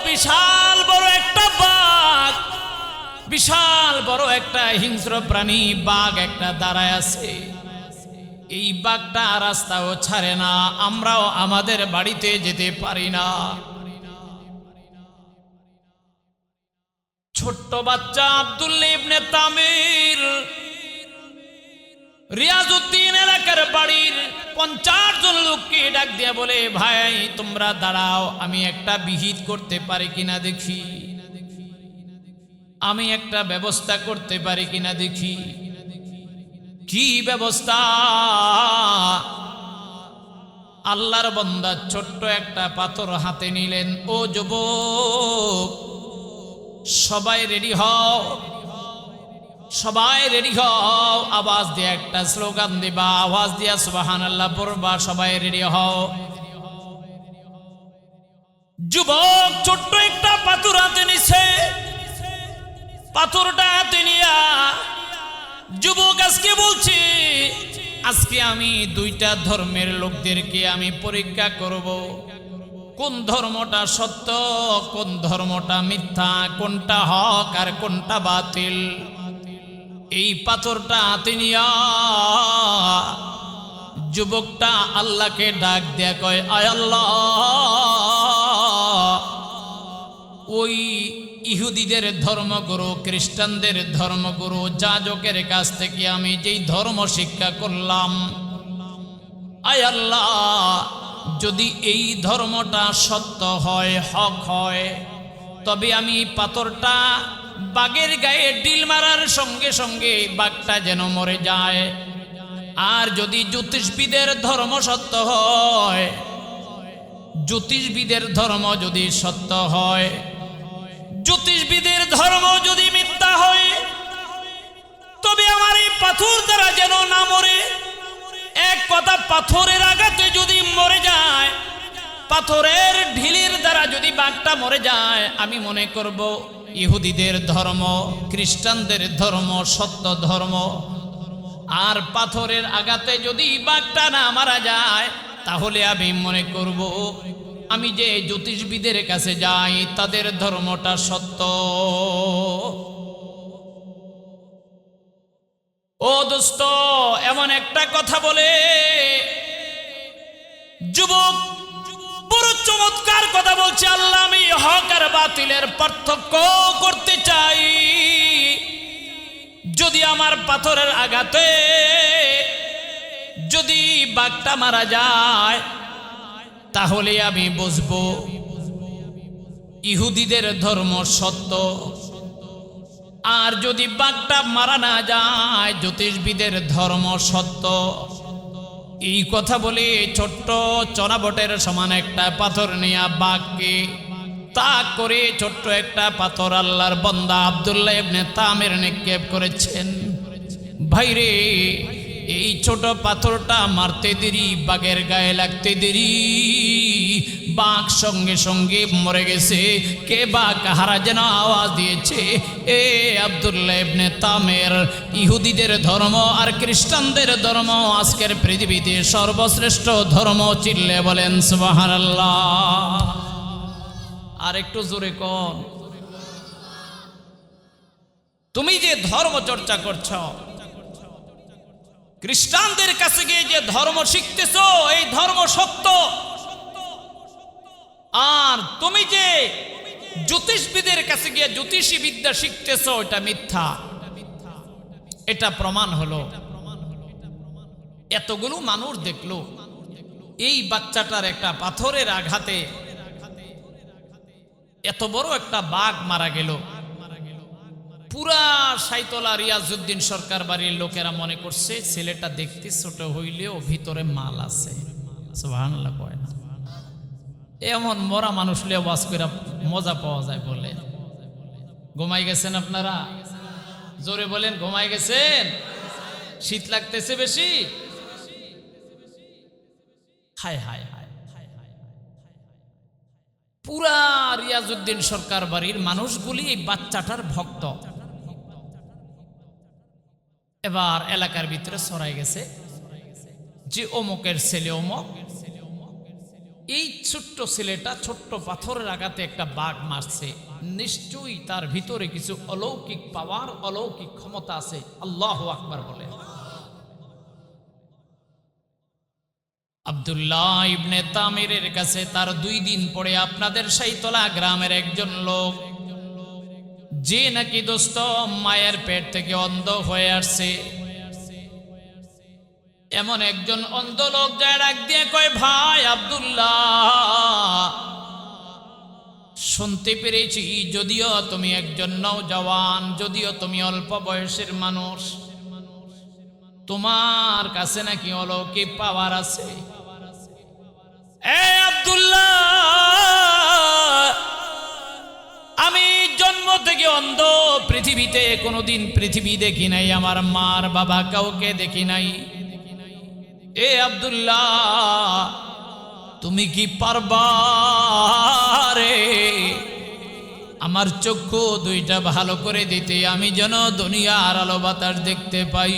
বিশাল বড় একটা বাঘ, বিশাল বড় একটা হিংস্র প্রাণী বাঘ একটা দাঁড়ায় আছে। এই বাঘটা রাস্তাও ছাড়ে না, আমরাও আমাদের বাড়িতে যেতে পারি না। ছোট্ট বাচ্চা আব্দুল্লাহ ইবনে তামির রিয়াজউদ্দিন এলাকার বাড়ির 50 জন লোককে ডাক দিয়া বলে, ভাই তোমরা দাঁড়াও, আমি একটা বিহিত করতে পারি কিনা দেখি, আমি একটা ব্যবস্থা করতে পারি কিনা দেখি। কি ব্যবস্থা? আল্লাহর বান্দা ছোট্ট একটা পাথর হাতে নিলেন। ও যুবক, সবাই রেডি হও, সবাই রেডি হও, আওয়াজ দিয়ে একটা স্লোগান দিবা, আওয়াজ দিয়া সুবহানাল্লাহ পড়বা, সবাই রেডি হও। যুবক ছোট্ট একটা পাথর হাতে নিছে, পাথরটা হাতে নিয়া যুবক আজকে বলছে, আজকে আমি দুইটা ধর্মের লোকদেরকে আমি পরীক্ষা করব, কোন ধর্মটা সত্য, কোন ধর্মটা মিথ্যা, কোনটা হক আর কোনটা বাতিল। এই পাথরটা হাতে নিয়া যুবকটা আল্লাহকে ডাক দেয়া কয়, আয় আল্লাহ, ওই ইহুদিদের ধর্মগুরু, খ্রিস্টানদের ধর্মগুরু, যাজকের কাছ থেকে আমি যেই ধর্ম শিক্ষা করলাম, আয় আল্লাহ, যদি এই ধর্মটা সত্য হয়, হক হয়, তবে আমি পাথরটা বাঘের গায়ে ডিল মারার সঙ্গে সঙ্গে বাঘটা যেন মরে যায়। আর যদি জ্যোতিষবিদের ধর্ম সত্য হয়, জ্যোতিষবিদের ধর্ম যদি সত্য হয়, জ্যোতিষবিদের ধর্ম যদি মিথ্যা হয়, তবে আমার এই পাথর দ্বারা যেন না মরে। এক কথা, পাথরের আঘাতে যদি মরে যায়, পাথরের ঢিলের দ্বারা যদি বাঘটা মরে যায়, আমি মনে করব ইহুদিদের ধর্ম, খ্রিস্টানদের ধর্ম সত্য ধর্ম। আর পাথরের আঘাতে যদি বাঘটা না মারা যায়, তাহলে আমি মনে করব আমি যে জ্যোতিষবিদের কাছে যাই, তাদের ধর্মটা সত্য। ও দোস্ত, এমন একটা কথা বলে যুবক বড় চমৎকার কথা বলছে, আল্লাহ, আমি হক আর বাতিলের পার্থক্য করতে চাই। যদি আমার পাথরের আঘাতে যদি বাঘটা মারা যায়, তাহলে আমি বুঝবো ইহুদিদের ধর্ম সত্য। আর যদি বাঘটা মারা না যায়, জ্যোতিষবিদের ধর্ম সত্য। এই কথা বলে ছোট্ট চনাবটের সমান একটা পাথর নিয়ে বাঘকে তাক করে ছোট্ট একটা পাথর আল্লাহর বান্দা আব্দুল্লাহ ইবনে তামির নিক্ষেপ করেছেন। ভাইরে, এই ছোট পাথরটা মারতে দেরি, বাঘের গায়ে লাগতে দেরি, বাঘ সঙ্গে সঙ্গে মরে গেছে। কে বা কাহারা যেন আওয়াজ দিয়েছে, এ আব্দুল্লাহ ইবনে তামির, ইহুদিদের ধর্ম আর খ্রিস্টানদের ধর্ম আজকের পৃথিবীতে সর্বশ্রেষ্ঠ ধর্ম। চিল্লে বলেন সুবহানাল্লাহ। আর একটু জোরে কোন, তুমি যে ধর্ম চর্চা করছ, খ্রিস্টানদের কাছে গিয়ে যে ধর্ম শিখতেছ, এই ধর্ম সত্য। আর তুমি যে জ্যোতিষবিদের কাছে গিয়ে জ্যোতিষী বিদ্যা শিখতেছ, এটা মিথ্যা। এটা প্রমাণ হলো। এতগুলো মানুষ দেখলো এই বাচ্চাটার একটা পাথরের আঘাতে এত বড় একটা বাঘ মারা গেল। পুরা সাইতলা রিয়াজউদ্দিন সরকার বাড়ির লোকেরা মনে করছে ছেলেটা দেখতে ছোট হইলেও ভিতরে মাল আছে। সুবহানাল্লাহ কয় না? এমন মরা মানুষ লিয়ে ওয়াজ করে মজা পাওয়া যায় বলে। ঘুমাই গেছেন আপনারা? জোরে বলেন, ঘুমাই গেছেন? শীত লাগতেছে বেশি? হায় হায় হায়, পুরা রিয়াজউদ্দিন সরকার বাড়ির মানুষগুলি এই বাচ্চাটার ভক্ত। এবার এলাকার ভিতরে ছড়াই গেছে যে অমুকের ছেলে অমুক, এই ছোট্ট ছেলেটা ছোট্ট পাথরের আঘাতে একটা বাঘ মারছে, নিশ্চয়ই তার ভিতরে কিছু অলৌকিক পাওয়ার, অলৌকিক ক্ষমতা আছে। আল্লাহু আকবার বলে। আব্দুল্লাহ ইবনে তামিরের কাছে তার 2 দিন পরে আপনাদের সাইতলা গ্রামের একজন লোক, যে নাকি দোস্ত মায়ের পেট থেকে অন্ধ হয়ে আসছে, এমন একজন অন্ধ লোক যায় ডাক দিয়ে কয়, ভাই আব্দুল্লাহ, শুনতে পেরেছি যদিও তুমি একজন নওজওয়ান, যদিও তুমি অল্প বয়সের মানুষ, তোমার কাছে নাকি অলৌকিক পাওয়ার আছে। আব্দুল্লাহ, আমি জন্ম থেকে অন্ধ, পৃথিবীতে কোনোদিন পৃথিবী দেখি নাই, আমার মার বাবা কাউকে দেখি নাই। এ আব্দুল্লাহ, তুমি কি পারবা রে আমার চক্ষু দুইটা ভালো করে দিতে, আমি যেন দুনিয়ার আলো বাতাস দেখতে পাই?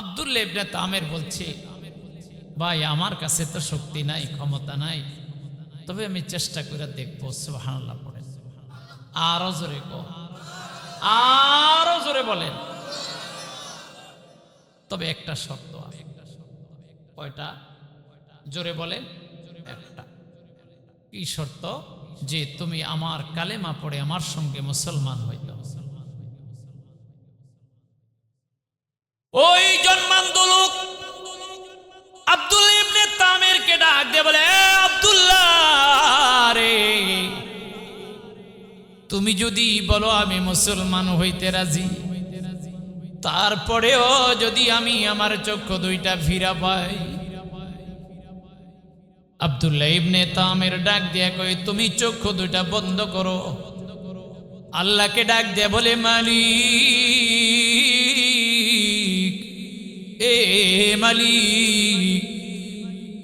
আব্দুল্লাহ ইবনে তামের বলছে, ভাই আমার কাছে তো শক্তি নাই, ক্ষমতা নাই, তবে আমি চেষ্টা করে দেখবো। সুবহানাল্লাহ পড়েন, আরো জোরে গো, আরো জোরে বলেন। তবে একটা শর্ত আছে। কয়টা? জোরে বলেন। একটা। কি শর্ত? যে তুমি আমার কালেমা পড়ে আমার সঙ্গে মুসলমান হইতে হবে। ওই জন্মান্ধ লোক আব্দুল্লাহ ইবনে তামিরকে ডাক দিয়ে বলে, আব্দুল্লাহ রে, তুমি যদি বলো আমি মুসলমান হইতে রাজি, তারপরেও যদি আমি আমার চক্ষু দুইটা ফিরা পাই। আব্দুল্লাহ ইবনে তামির ডাক দিয়ে কয়, তুমি চক্ষু দুইটা বন্ধ করো। আল্লাহকে ডাক দিয়ে বলে, মালিক, এ মালিক,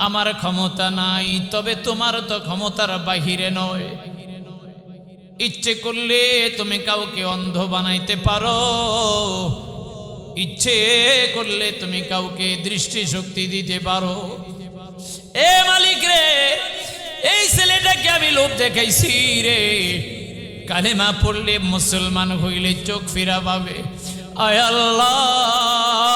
আমার ক্ষমতা নাই, তবে তোমার তো ক্ষমতার বাহিরে নয়। ইচ্ছে করলে তুমি কাউকে অন্ধ বানাইতে পারো, ইচ্ছে করলে তুমি কাউকে দৃষ্টিশক্তি দিতে পারো। এ মালিক রে, এই ছেলেটাকে আমি লোভ দেখাইছি রে, কালেমা পড়লে মুসলমান হইলে চোখ ফিরা পাবে। আয় আল্লাহ,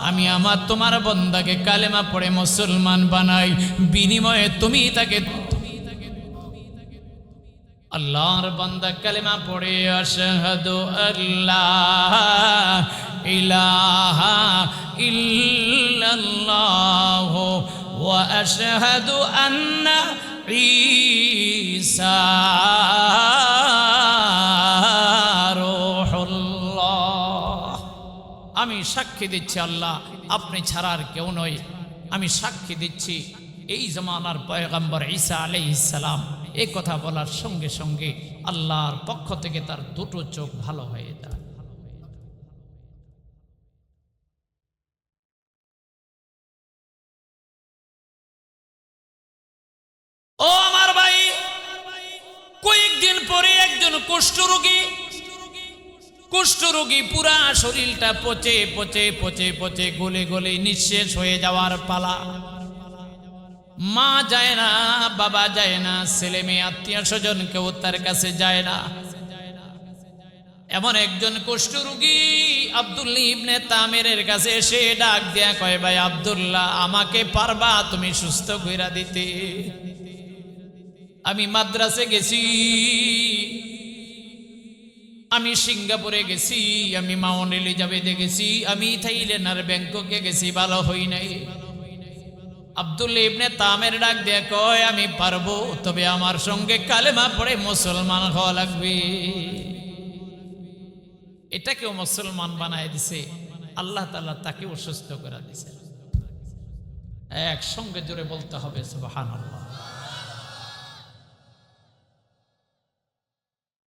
আমি আমার তোমার বান্দাকে কালেমা পড়ে মুসলমান বানাই, বিনিময়ে তুমি তাকে। আল্লাহর বান্দা কালেমা পড়ে আশহাদু আল্লাহ ইলাহা ইল্লাল্লাহ ওয়া আশহাদু আন্না ঈসা রূহুল্লাহ। আমি সাক্ষী দিচ্ছি আল্লাহ আপনি ছাড়া আর কেউ নয়। আমি সাক্ষী দিচ্ছি এই জামানার পয়গম্বর ঈসা আলাইহিস সালাম। এই কথা বলার সঙ্গে সঙ্গে আল্লাহর পক্ষ থেকে তার দুটো চোখ ভালো হয়ে যায়। ও আমার ভাই, কয়েকদিন পরে একজন কুষ্ঠরোগী পুরা শরীরটা পচে পচে পচে পচে গলে গলে নিঃশেষ হয়ে যাওয়ার পালা। মা যায় না, বাবা যায় না, ছেলে মেয়ে আত্মীয় স্বজন কেউ তার কাছে যায় না। এমন একজন কুষ্ঠরোগী আব্দুল্লাহ ইবনে তামিরের কাছে এসে ডাক দিয়া কয়, ভাই আব্দুল্লাহ, আমাকে পারবা তুমি সুস্থ কইরা দিতে? আমি মাদ্রাসে গেছি, আমি সিঙ্গাপুরে গেছি, আমি মাউন্ট এলিজাবেথে গেছি, আমি থাইল্যান্ড আর ব্যাংককে গেছি, ভালো হই নাই। আব্দুল্লাহ ইবনে তামির ডাক দিয়ে কয়, আমি পারবো, তবে আমার সঙ্গে কালেমা পড়ে মুসলমান হওয়া লাগবে। এটাকেও মুসলমান বানায় দিছে আল্লাহ তাআলা, তাকে অসুস্থ করে দিছে। একসঙ্গে জোরে বলতে হবে সুবহানাল্লাহ।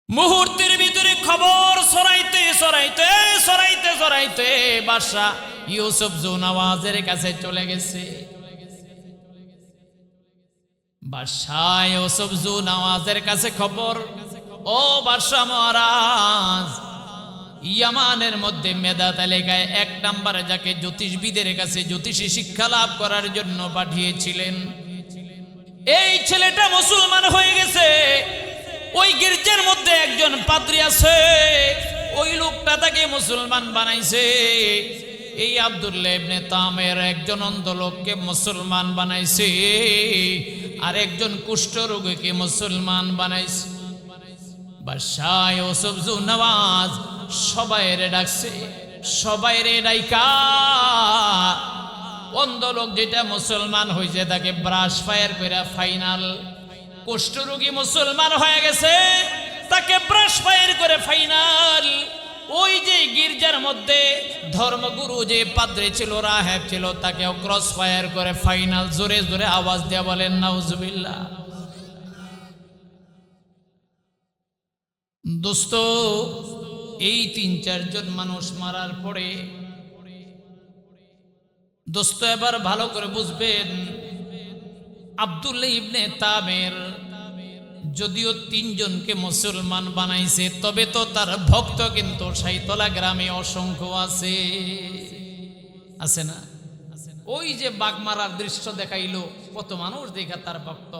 মুহূর্তের ভিতরে খবর ছড়াইতে ছড়াইতে ছড়াইতে ছড়াইতে বাদশা ইউসুফ জুনাওয়াজের কাছে চলে গেছে। বাদশা ইউসুফ জুনাওয়াজের কাছে খবর, ও বাদশা মহারাজ, ইয়ামানের মধ্যে মেধা তালিকায় 1 নম্বরে যাকে জ্যোতিষবিদের কাছে জ্যোতিষী শিক্ষা লাভ করার জন্য পাঠিয়েছিলেন, এই ছেলেটা মুসলমান হয়ে গেছে। ওই গির্জার মধ্যে একজন পাদ্রী আছে, ওই লোকটা তাকে মুসলমান বানাইছে। এই আব্দুল্লাহ ইবনে তামির একজন অন্ধ লোককে মুসলমান বানাইছে, আর একজন কুষ্ঠরোগীকে মুসলমান বানাইছে। বাদশা ইউসুফ জুনাওয়াজ সবাইরে ডাকছে, সবাইরে ডাইকা অন্ধ লোক যেটা মুসলমান হয়েছে তাকে ব্রাশ ফায়ার করে ফাইনাল। কুষ্ঠরোগী মুসলমান হয়ে গেছে, তাকে ব্রাশ ফায়ার করে ফাইনাল। ওই যে গির্জার মধ্যে ধর্মগুরু যে পাদ্রী ছিল, রাহেব ছিল, তাকে ক্রস ফায়ার করে ফাইনাল। জোরে জোরে আওয়াজ দেয়া বলেন নাউজুবিল্লাহ। দোস্ত, এই ৩-৪ জন মানুষ মারার পরে দোস্ত এবার ভালো করে বুঝবেন, আব্দুল্লাহ ইবনে তামের যদিও ৩ জনকে মুসলমান বানাইছে, তবে তো তার ভক্ত কিন্তু সাইতলা গ্রামে অসংখ্য আছে, আছে না? ওই যে বাঘ মারার দৃশ্য দেখাইলো, কত মানুষ দেখা তার ভক্ত।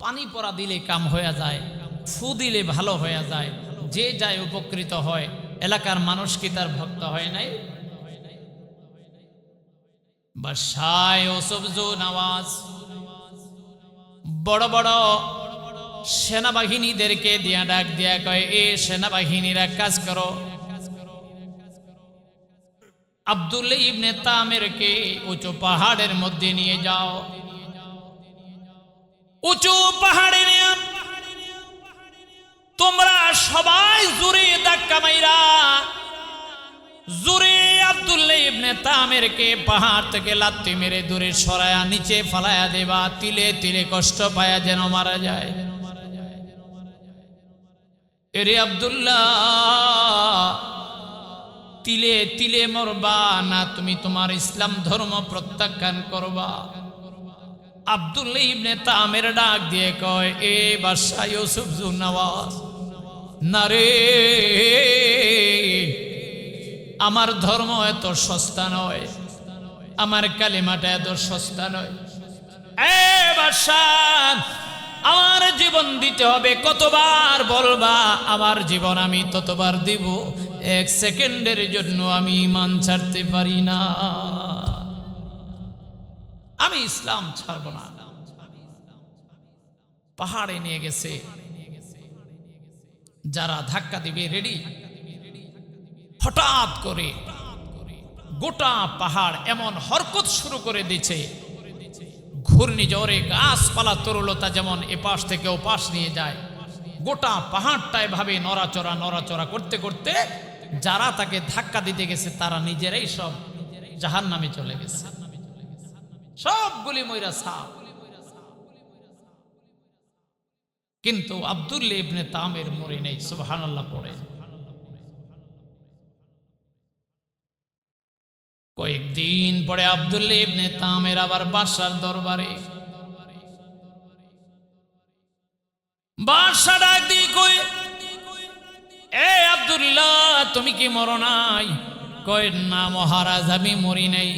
পানি পড়া দিলে কাম হয়ে যায়, ফু দিলে ভালো হয়ে যায়, যে যায় উপকৃত হয়। এলাকার মানুষ কি তার ভক্ত হয় নাই? বাদশাহ ইউসুফ জু নওয়াজ বড় বড় সেনাবাহিনীদেরকে দিয়া ডাক দিয়া কয়, এ সেনাবাহিনীরা কাজ করো, আব্দুল্লাহ ইবনে তামেরকে উঁচু পাহাড়ের মধ্যে নিয়ে যাও। উঁচু পাহাড়ে নিয়ে তোমরা সবাই জোরে ধাক্কা মাইরা জোরে আব্দুল্লাহ ইবনে তামেরকে পাহাড় থেকে লাথি মেরে দূরে সরায়া নিচে ফালায়া দেবা, তিলে তিলে কষ্ট পায়া যেন মারা যায়। এরে আব্দুল্লাহ, তিলে তিলে মরবা না তুমি তোমার ইসলাম ধর্ম প্রত্যাখ্যান করবা? আব্দুল্লাহ ইবনে তামের ডাক দিয়ে কয়, এ বাদশাহ ইউসুফ জু নওয়াজ, না রে, আমার ধর্ম এত সস্তা নয়, আমার কালিমাটা এত সস্তা নয়। এ বাদশাহ, আমার জীবন দিতে হবে, কতবার বলবা আমার জীবন আমি ততবার দিব, 1 সেকেন্ডের জন্য আমি ঈমান ছাড়তে পারি না, আমি ইসলাম ছাড়ব না। পাহাড়ে নিয়ে গেছে, যারা ধাক্কা দিবে রেডি। হঠাৎ করে গোটা পাহাড় এমন হরকত শুরু করে দিচ্ছে, ঘূর্ণিঝড়ে গাছপালা তরুলতা যেমন এপাশ থেকে ওপাশ নিয়ে যায়, গোটা পাহাড়টা এভাবে নড়াচড়া নড়াচড়া করতে করতে যারা তাকে ধাক্কা দিতে গেছে তারা নিজেরাই সব জাহান্নামে চলে গেছে, সবগুলি ময়রা সাপ। কিন্তু আব্দুল্লাহ ইবনে তামের মরে নেই, সুবহানাল্লাহ পড়ে। কয়েকদিন পরে আব্দুল্লাহ ইবনে তামের আবার বাদশার দরবারে। বাদশা ডাক দিয়ে কই, এ আব্দুল্লাহ, তুমি কি মরো নাই? কয়, না মহারাজ, আমি মরি নাই।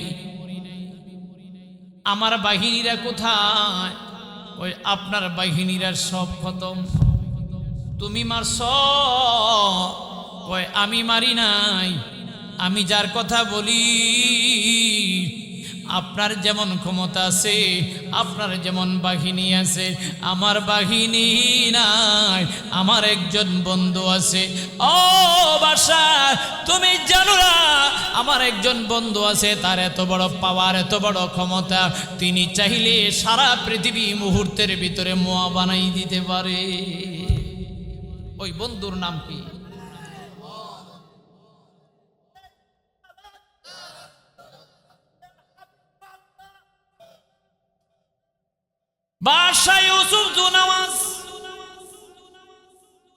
আমার বাহিনীরা কোথায়? ওই আপনার বাহিনীরা সব খতম। তুমি মারছ? কয়, আমি মারি নাই, আমি যার কথা বলি, আপনার যেমন ক্ষমতা আছে, আপনার যেমন বাহিনী আছে, আমার বাহিনী নাই, আমার একজন বন্ধু আছে। ও বাদশা, তুমি জানো না আমার একজন বন্ধু আছে, তার এত বড় পাওয়ার, এত বড় ক্ষমতা, তিনি চাইলে সারা পৃথিবী মুহূর্তের ভিতরে মোয়া বানাই দিতে পারে। ওই বন্ধুর নাম কি? বাদশাহ ইউসুফ জু নওয়াজ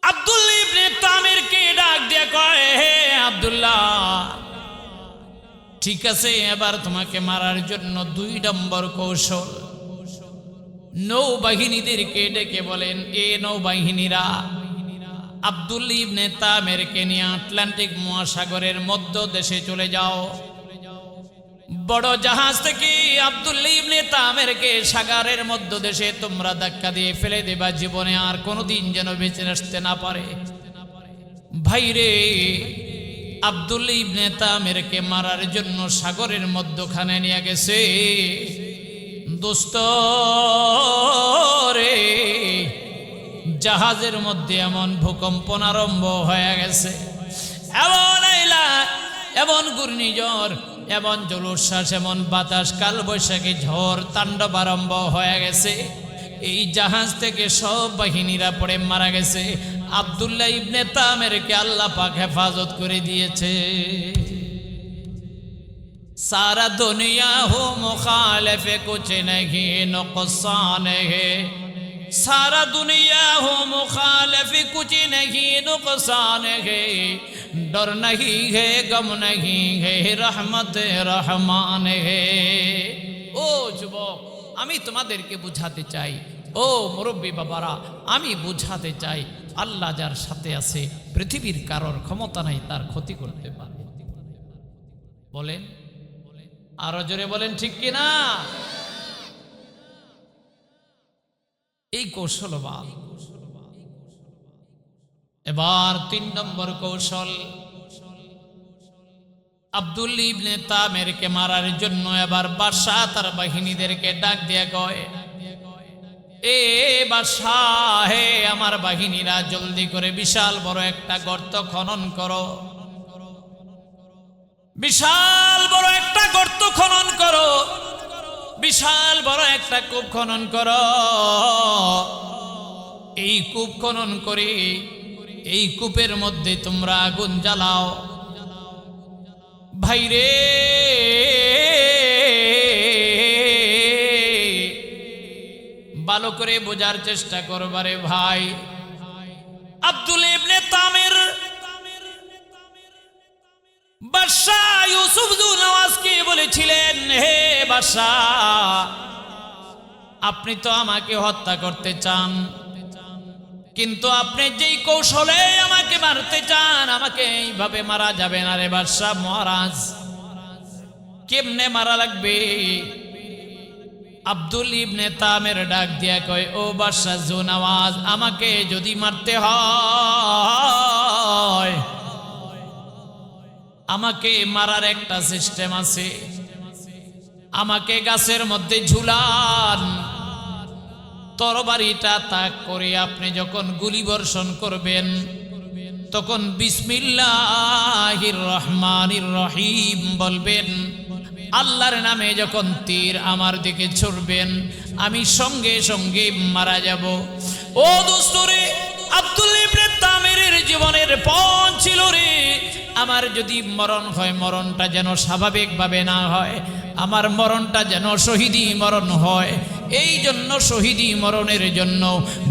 আব্দুল্লাহ ইবনে তামেরকে ডাক দিয়ে কয়, হে আব্দুল্লাহ, ঠিক আছে, এবার তোমাকে মারার জন্য 2 নম্বর কৌশল। নৌবাহিনীদেরকে ডেকে বলেন, এ নৌবাহিনীরা আব্দুল্লাহ ইবনে তামেরকে নিয়ে আটলান্টিক মহাসাগরের মধ্য দেশে চলে যাও। বড় জাহাজ থেকে আব্দুল্লাহ ইবনে তামেরকে সাগরের মধ্য দেশে তোমরা ধাক্কা দিয়ে ফেলে দেবা, জীবনে আর কোনোদিন যেন বেঁচে আসতে না পারে। ভাইরে, আব্দুল্লাহ ইবনে তামেরকে মারার জন্য সাগরের মধ্যখানে নিয়ে গেছে। দোস্ত রে, জাহাজের মধ্যে এমন ভূকম্পন আরম্ভ হয়ে গেছে, এমন আইলা, এমন ঘূর্ণিঝড়, এমন জলোচ্ছ্বাস, এমন বাতাস, কালবৈশাখী ঝড় তাণ্ডব আরম্ভ হয়ে গেছে। এই জাহাজ থেকে সব বাহিনীরা পড়ে মারা গেছে। আব্দুল্লাহ ইবনে তামেরকে আল্লাহ পাক হেফাজত করে দিয়েছে। सारा दुनिया हो मुखालिफ कुछ नहीं नुकसान है, सारा दुनिया हो मुखालिफ, कुछ नहीं नुकसान है, डर नहीं है, गम नहीं है, रहमत रहमान है। ও যুবক, আমি তোমাদেরকে বুঝাতে চাই, ও মুরব্বী বাবারা, আমি বুঝাতে চাই, আল্লাহ যার সাথে আছে পৃথিবীর কারোর ক্ষমতা নাই তার ক্ষতি করতে পারে। বলেন, আরো জোরে বলেন, ঠিক কি না? এই কৌশলবাদ। এবার ৩ নম্বর কৌশল, আব্দুল ইবনে তামেরকে মারার জন্য এবার বাদশা তার বাহিনীদেরকে ডাক দিয়ে কয়, এ বাদশা, হে আমার বাহিনীরা, জলদি করে বিশাল বড় একটা গর্ত খনন করো, বিশাল বড় একটা গর্ত খনন করো, বিশাল বড় একটা কূপ খনন করো। এই কূপ খনন করে এই কূপের মধ্যে তোমরা আগুন জ্বালাও। ভাইরে, ভালো করে বোঝার চেষ্টা করবারে ভাই। আব্দুল ইবনে তামির বাদশা ইউসুফ যুনওয়াজকে বলেছিলেন, হে বাদশা, আপনি তো আমাকে হত্যা করতে চান, কিন্তু আপনি যেই কৌশলে আমাকে মারতে চান, আমাকে এইভাবে মারা যাবে না রে বাদশা মহারাজ। কেমনে মারা লাগবে? আব্দুল ইবনে তামির ডাক দিয়া কয়, ও বাদশা যুনওয়াজ, আমাকে যদি মারতে হয়, আমাকে মারার একটা সিস্টেম আছে। আমাকে গাছের মধ্যে ঝুলান, তরবারিটা তাক করে আপনি যখন গুলি বর্ষণ করবেন, তখন বিসমিল্লাহির রহমানির রহিম বলবেন। আল্লাহর নামে যখন তীর আমার দিকে ছুড়বেন, আমি সঙ্গে সঙ্গে মারা যাব। ও দোস্তরে, আব্দুল ইবনে তামিরের জীবনের পণ ছিল রে, আমার যদি মরণ হয়, মরণটা যেন স্বাভাবিকভাবে না হয়, আমার মরণটা যেন শহীদি মরণ হয়। এই জন্য শহীদি মরণের জন্য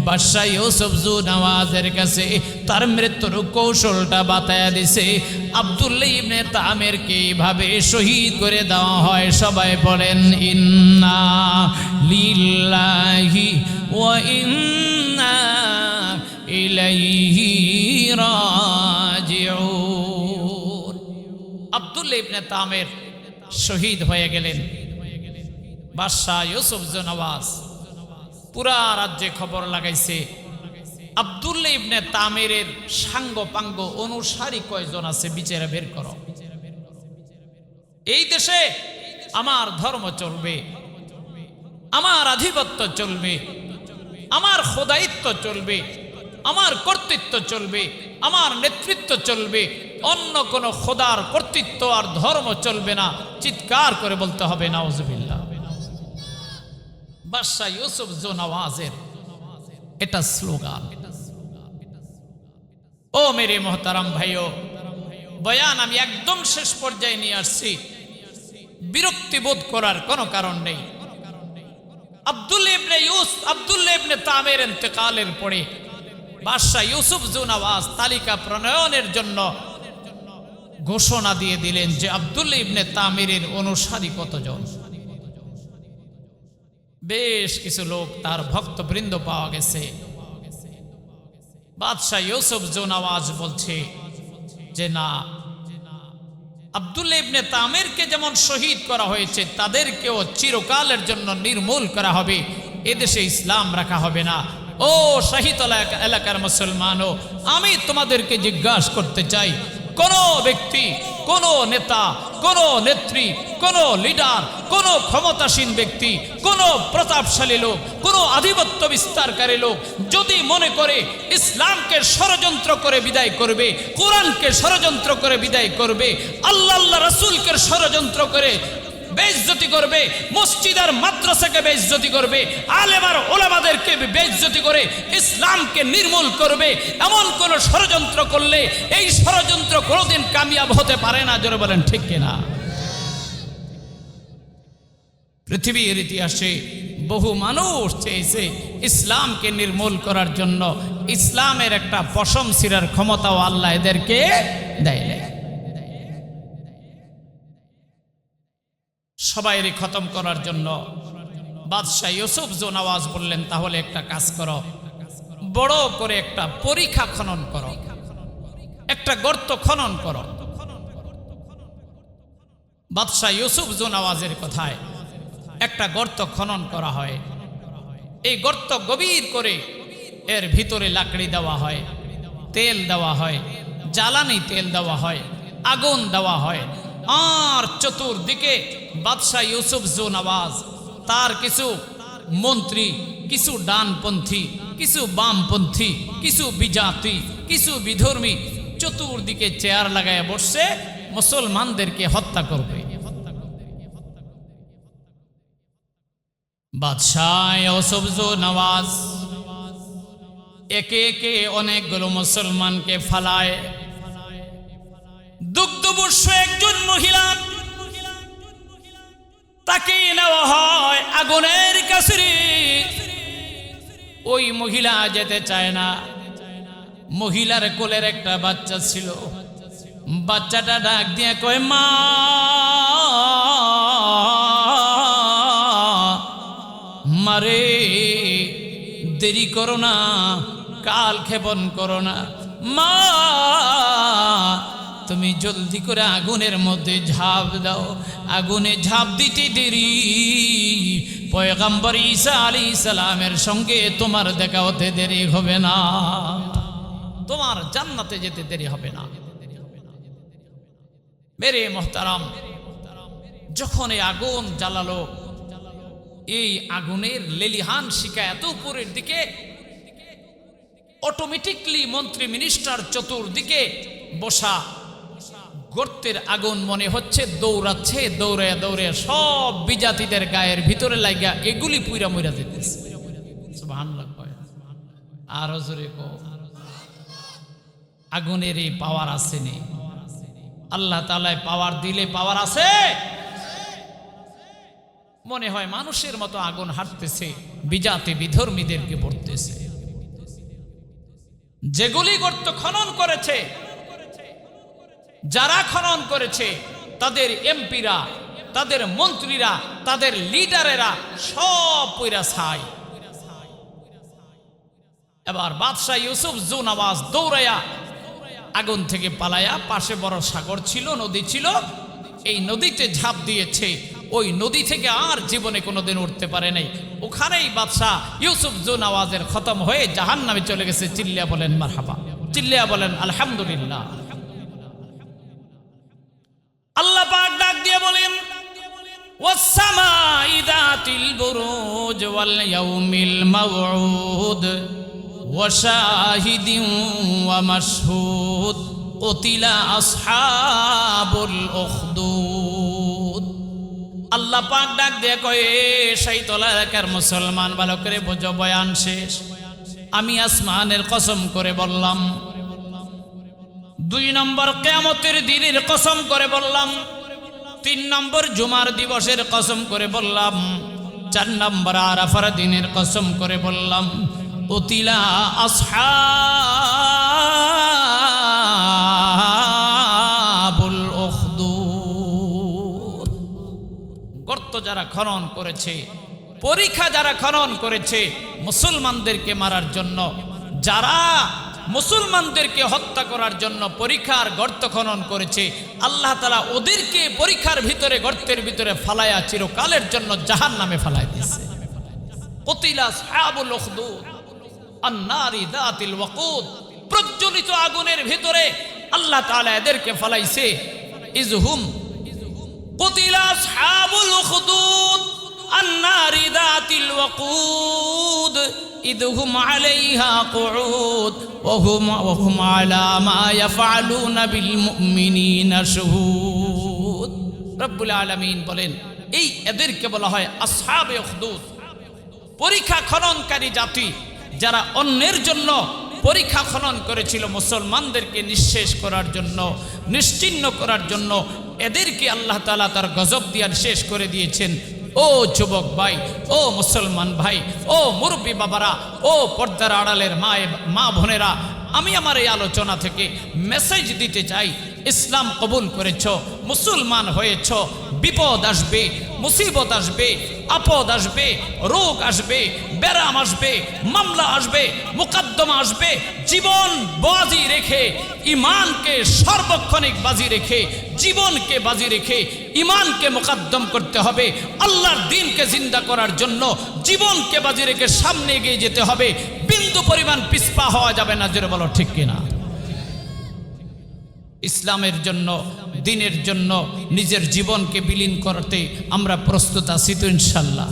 বাদশা ইউসুফ যুনওয়াজের কাছে তার মৃত্যুর কৌশলটা বাতায়া দিছে। আব্দুল্লাহ ইবনে তামিরকে এইভাবে শহীদ করে দেওয়া হয়। সবাই বলেন, ইন্না লিল্লাহি ওয়া ইন্না ইলাইহি রাজিউন। আব্দুল্লাহ ইবনে তামির শহীদ হয়ে গেলেন। বাদশা ইউসুফ যুনওয়াজ পুরা রাজ্যে খবর লাগাইছে, আব্দুল্লাহ ইবনে তামিরের সাঙ্গ পাঙ্গ অনুসারী কয়জন আছে বিচারে বের করো। এই দেশে আমার ধর্ম চলবে, আমার আধিপত্য চলবে, আমার খোদাইত্ব চলবে, আমার কর্তৃত্ব চলবে, আমার নেতৃত্ব চলবে, অন্য কোন খোদার কর্তৃত্ব আর ধর্ম চলবে না। চিৎকার করে বলতে হবে নাউজুবিল্লাহ। বাদশা ইউসুফ যুনওয়াজের এটা স্লোগান। ও মেরে মোহতারাম ভাইও, বয়ান আমি একদম শেষ পর্যায়ে নিয়ে আসছি, বিরক্তি বোধ করার কোনো কারণ নেই। আব্দুল্লাহ ইবনে তামির ইন্তেকালের পরে বাদশা ইউসুফ যুনওয়াজ তালিকা প্রণয়নের জন্য ঘোষণা দিয়ে দিলেন যে আব্দুল্লাহ ইবনে তামিরের অনুসারী কতজন। বেশ কিছু লোক, তার ভক্তবৃন্দ পাওয়া গেছে। বাদশা ইউসুফ যুনওয়াজ বলছে যে না, আব্দুল্লাহ ইবনে তামিরকে যেমন শহীদ করা হয়েছে, তাদেরকেও চিরকালের জন্য নির্মূল করা হবে, এদেশে ইসলাম রাখা হবে না। ও শহীদ এলাকার মুসলমানও, আমি তোমাদেরকে জিজ্ঞাসা করতে চাই, কোন ব্যক্তি, কোন নেতা, কোন নেত্রী, কোন লিডার, কোন ক্ষমতাসীন ব্যক্তি, কোন প্রতাপশালী লোক, কোন আধিপত্য বিস্তারকারী লোক যদি মনে করে ইসলামকে ষড়যন্ত্র করে বিদায় করবে, কোরআনকে ষড়যন্ত্র করে বিদায় করবে, আল্লাহ রাসূলকে ষড়যন্ত্র করে বেইজ্জতি করবে, মসজিদ আর মাদ্রাসাকে বেইজ্জতি করবে, আলেম আর ওলামাদেরকে বেইজ্জতি করে ইসলামকে নির্মূল করবে, এমন কোন ষড়যন্ত্র করলে এই ষড়যন্ত্র কোনোদিন কামিয়াব হতে পারে না। জোরে বলেন ঠিক কিনা? পৃথিবীর ইতিহাসে বহু মানুষ চেয়েছে ইসলামকে নির্মূল করার জন্য। ইসলামের একটা পশম ছিঁড়ার ক্ষমতাও আল্লাহ এদেরকে দেয়। সবাইকে খতম করার জন্য বাদশাহ ইউসুফ জুনাওয়াজ বললেন, তাহলে একটা কাজ করো, বড় করে একটা পরীক্ষা খনন করো, একটা গর্ত খনন করো। বাদশাহ ইউসুফ জুনাওয়াজের কথায় একটা গর্ত খনন করা হয়। এই গর্ত গভীর করে এর ভিতরে লাকড়ি দেওয়া হয়, তেল দেওয়া হয়, জ্বালানি তেল দেওয়া হয়, আগুন দেওয়া হয়। আর চতুর্দিকে বাদশাহ ইউসুফ জুনাওয়াজ, তার কিছু মন্ত্রী, কিছু ডানপন্থী, কিছু বামপন্থী, কিছু বিজাতি, কিছু বিধর্মী চতুর্দিকে চেয়ার লাগায় বসছে, মুসলমানদেরকে হত্যা করবে। বাদশাহ ইউসুফ জুনাওয়াজ একে একে অনেকগুলো মুসলমানকে ফালায়। দুগ্ধবর্ষ একজন মহিলা, তাকে নেওয়া হয় আগুনের কাছে। ওই মহিলা যেতে চায় না। মহিলার কোলের একটা বাচ্চা ছিল। বাচ্চাটা ডাক দিয়ে কয়, মা, মারে, দেরি করো না, কাল ক্ষেপণ করো না, মা, তুমি জলদি করে আগুনের মধ্যে ঝাঁপ দাও। আগুনে ঝাঁপ দিতে দেরি, পয়গম্বর ঈসা আলাইহিস সালামের সঙ্গে তোমার দেখা হতে দেরি হবে না, তোমার জান্নাতে যেতে দেরি হবে না। মেরে মোহতারাম, যখন এই আগুন জ্বালালো, এই আগুনের লেলিহান শিখা এত উপরের দিকে, অটোমেটিকলি মন্ত্রী মিনিস্টার চতুর্দিকে বসা গর্তের আগুন মনে হচ্ছে দৌড়াচ্ছে। দৌড়ে দৌড়ে সব বিজাতিদের গায়ের ভিতরে লাগা এগুলি পুইরা মুইরা দিতেছে। সুবহানাল্লাহ। আরো জোরে কও, আগুনের এই পাওয়ার আছে নি? আল্লাহ তাআলা পাওয়ার দিলে পাওয়ার আছে। মনে হয় মানুষের মতো আগুন হাঁটতেছে, বিজাতি বিধর্মীদেরকে পড়তেছে। যেগুলি গর্ত খনন করেছে, যারা খনন করেছে, তাদের এমপিরা, তাদের মন্ত্রীরা, তাদের লিডারেরা সব পয়রা ছাই। এবার বাদশাহ ইউসুফ জুনাওয়াজ দৌড়াইয়া আগুন থেকে পালাইয়া, পাশে বড় সাগর ছিল, নদী ছিল, এই নদীতে ঝাঁপ দিয়েছে। ওই নদী থেকে আর জীবনে কোনোদিন উঠতে পারে নাই। ওখানেই বাদশাহ ইউসুফ জুনাওয়াজের খতম হয়ে জাহান্নামে চলে গেছে। চিল্লিয়া বলেন মারহাবা, চিল্লিয়া বলেন আলহামদুলিল্লাহ। আল্লাহ পাক ডাক দিয়ে বলেন, ওয়াস-সামাই যাতিল বুরুজ ওয়াল ইয়াউমিল মাউউদ ওয়া শাহিদিন ওয়া মাশহুদ কুতিলা আসহাবুল উখদুদ। আল্লাহ পাক ডাক দিয়ে কয়ে, সেই তলা এলাকার মুসলমান, ভালো করে বোঝো, বয়ান শেষ। আমি আসমানের কসম করে বললাম, 2 নম্বর কিয়ামতের দিনের কসম করে বললাম, 3 নম্বর জুমার দিবসের কসম করে বললাম, 4 নম্বর আরাফার দিনের কসম করে বললাম, কুতিলা আসহাবুল উখদুদ। গর্ত যারা খনন করেছে, পরীক্ষা যারা খনন করেছে মুসলমানদেরকে মারার জন্য, যারা মুসলমানদেরকে হত্যা করার জন্য পরীক্ষার গর্ত খনন করেছে, আল্লাহ তাআলা ওদেরকে পরীক্ষার ভিতরে, গর্তের ভিতরে ফালায়া চিরকালের জন্য জাহান্নামে ফালায় দিয়েছে। কুতিলা আসহাবুল উখদুদ আন-নারি যাতিল ওয়াকুদ। প্রজ্বলিত আগুনের ভিতরে আল্লাহ তাআলা এদেরকে ফালাইছে। ইজহুম কুতিলা আসহাবুল উখদুদ আন-নারি যাতিল ওয়াকুদ ইদহুম আলাইহা কুউদ ওয়া হুম আলা মা ইয়াফআলুনা বিল মুমিনিনা শুহুদ। রব্বুল আলামিন বলেন, এই এদেরকে বলা হয় আসহাবে উখদুদ, পরীক্ষা খননকারী জাতি, যারা অন্যের জন্য পরীক্ষা খনন করেছিল, মুসলমানদেরকে নিঃশেষ করার জন্য, নিশ্চিহ্ন করার জন্য। এদেরকে আল্লাহ তাআলা তার গজব দিয়ে শেষ করে দিয়েছেন। ও যুবক ভাই, ও মুসলমান ভাই, ও মুরব্বী বাবারা, ও পর্দার আড়ালের মা বোনেরা, আমি আমার এই আলোচনা থেকে মেসেজ দিতে চাই, ইসলাম কবুল করেছ, মুসলমান হয়েছ, বিপদ আসবে, মুসিবত আসবে, আপদ আসবে, রোগ আসবে, ব্যারাম আসবে, মামলা আসবে, মুকদ্দমা আসবে, জীবন বাজি রেখে, ইমানকে সর্বক্ষণিক বাজি রেখে, জীবনকে বাজি রেখে ইমানকে মুকদ্দম করতে হবে। আল্লাহর দ্বীনকে জিন্দা করার জন্য জীবনকে বাজি রেখে সামনে এগিয়ে যেতে হবে। বিন্দু পরিমাণ পিছপা হওয়া যাবে না। জোরে বলো ঠিক কিনা? ইসলামের জন্য, দ্বীনের জন্য নিজের জীবনকে বিলীন করতে আমরা প্রস্তুত আছি তো ইনশাল্লাহ?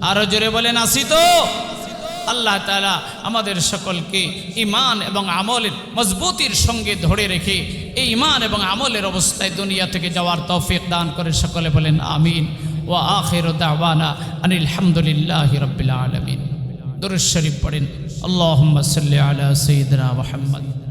আরো জোরে বলেন আছি তো? আল্লাহ তাআলা আমাদের সকলকে ঈমান এবং আমলের মজবুতির সঙ্গে ধরে রেখে এই ঈমান এবং আমলের অবস্থায় দুনিয়া থেকে যাওয়ার তৌফিক দান করে। সকলে বলেন আমিন। ওয়া আখিরু দাওয়ানা আনিল হামদুলিল্লাহি রাব্বিল আলামিন। দুরূদ শরীফ পড়েন। আল্লাহুম্মা সাল্লি আলা সাইয়্যিদিনা মুহাম্মদ।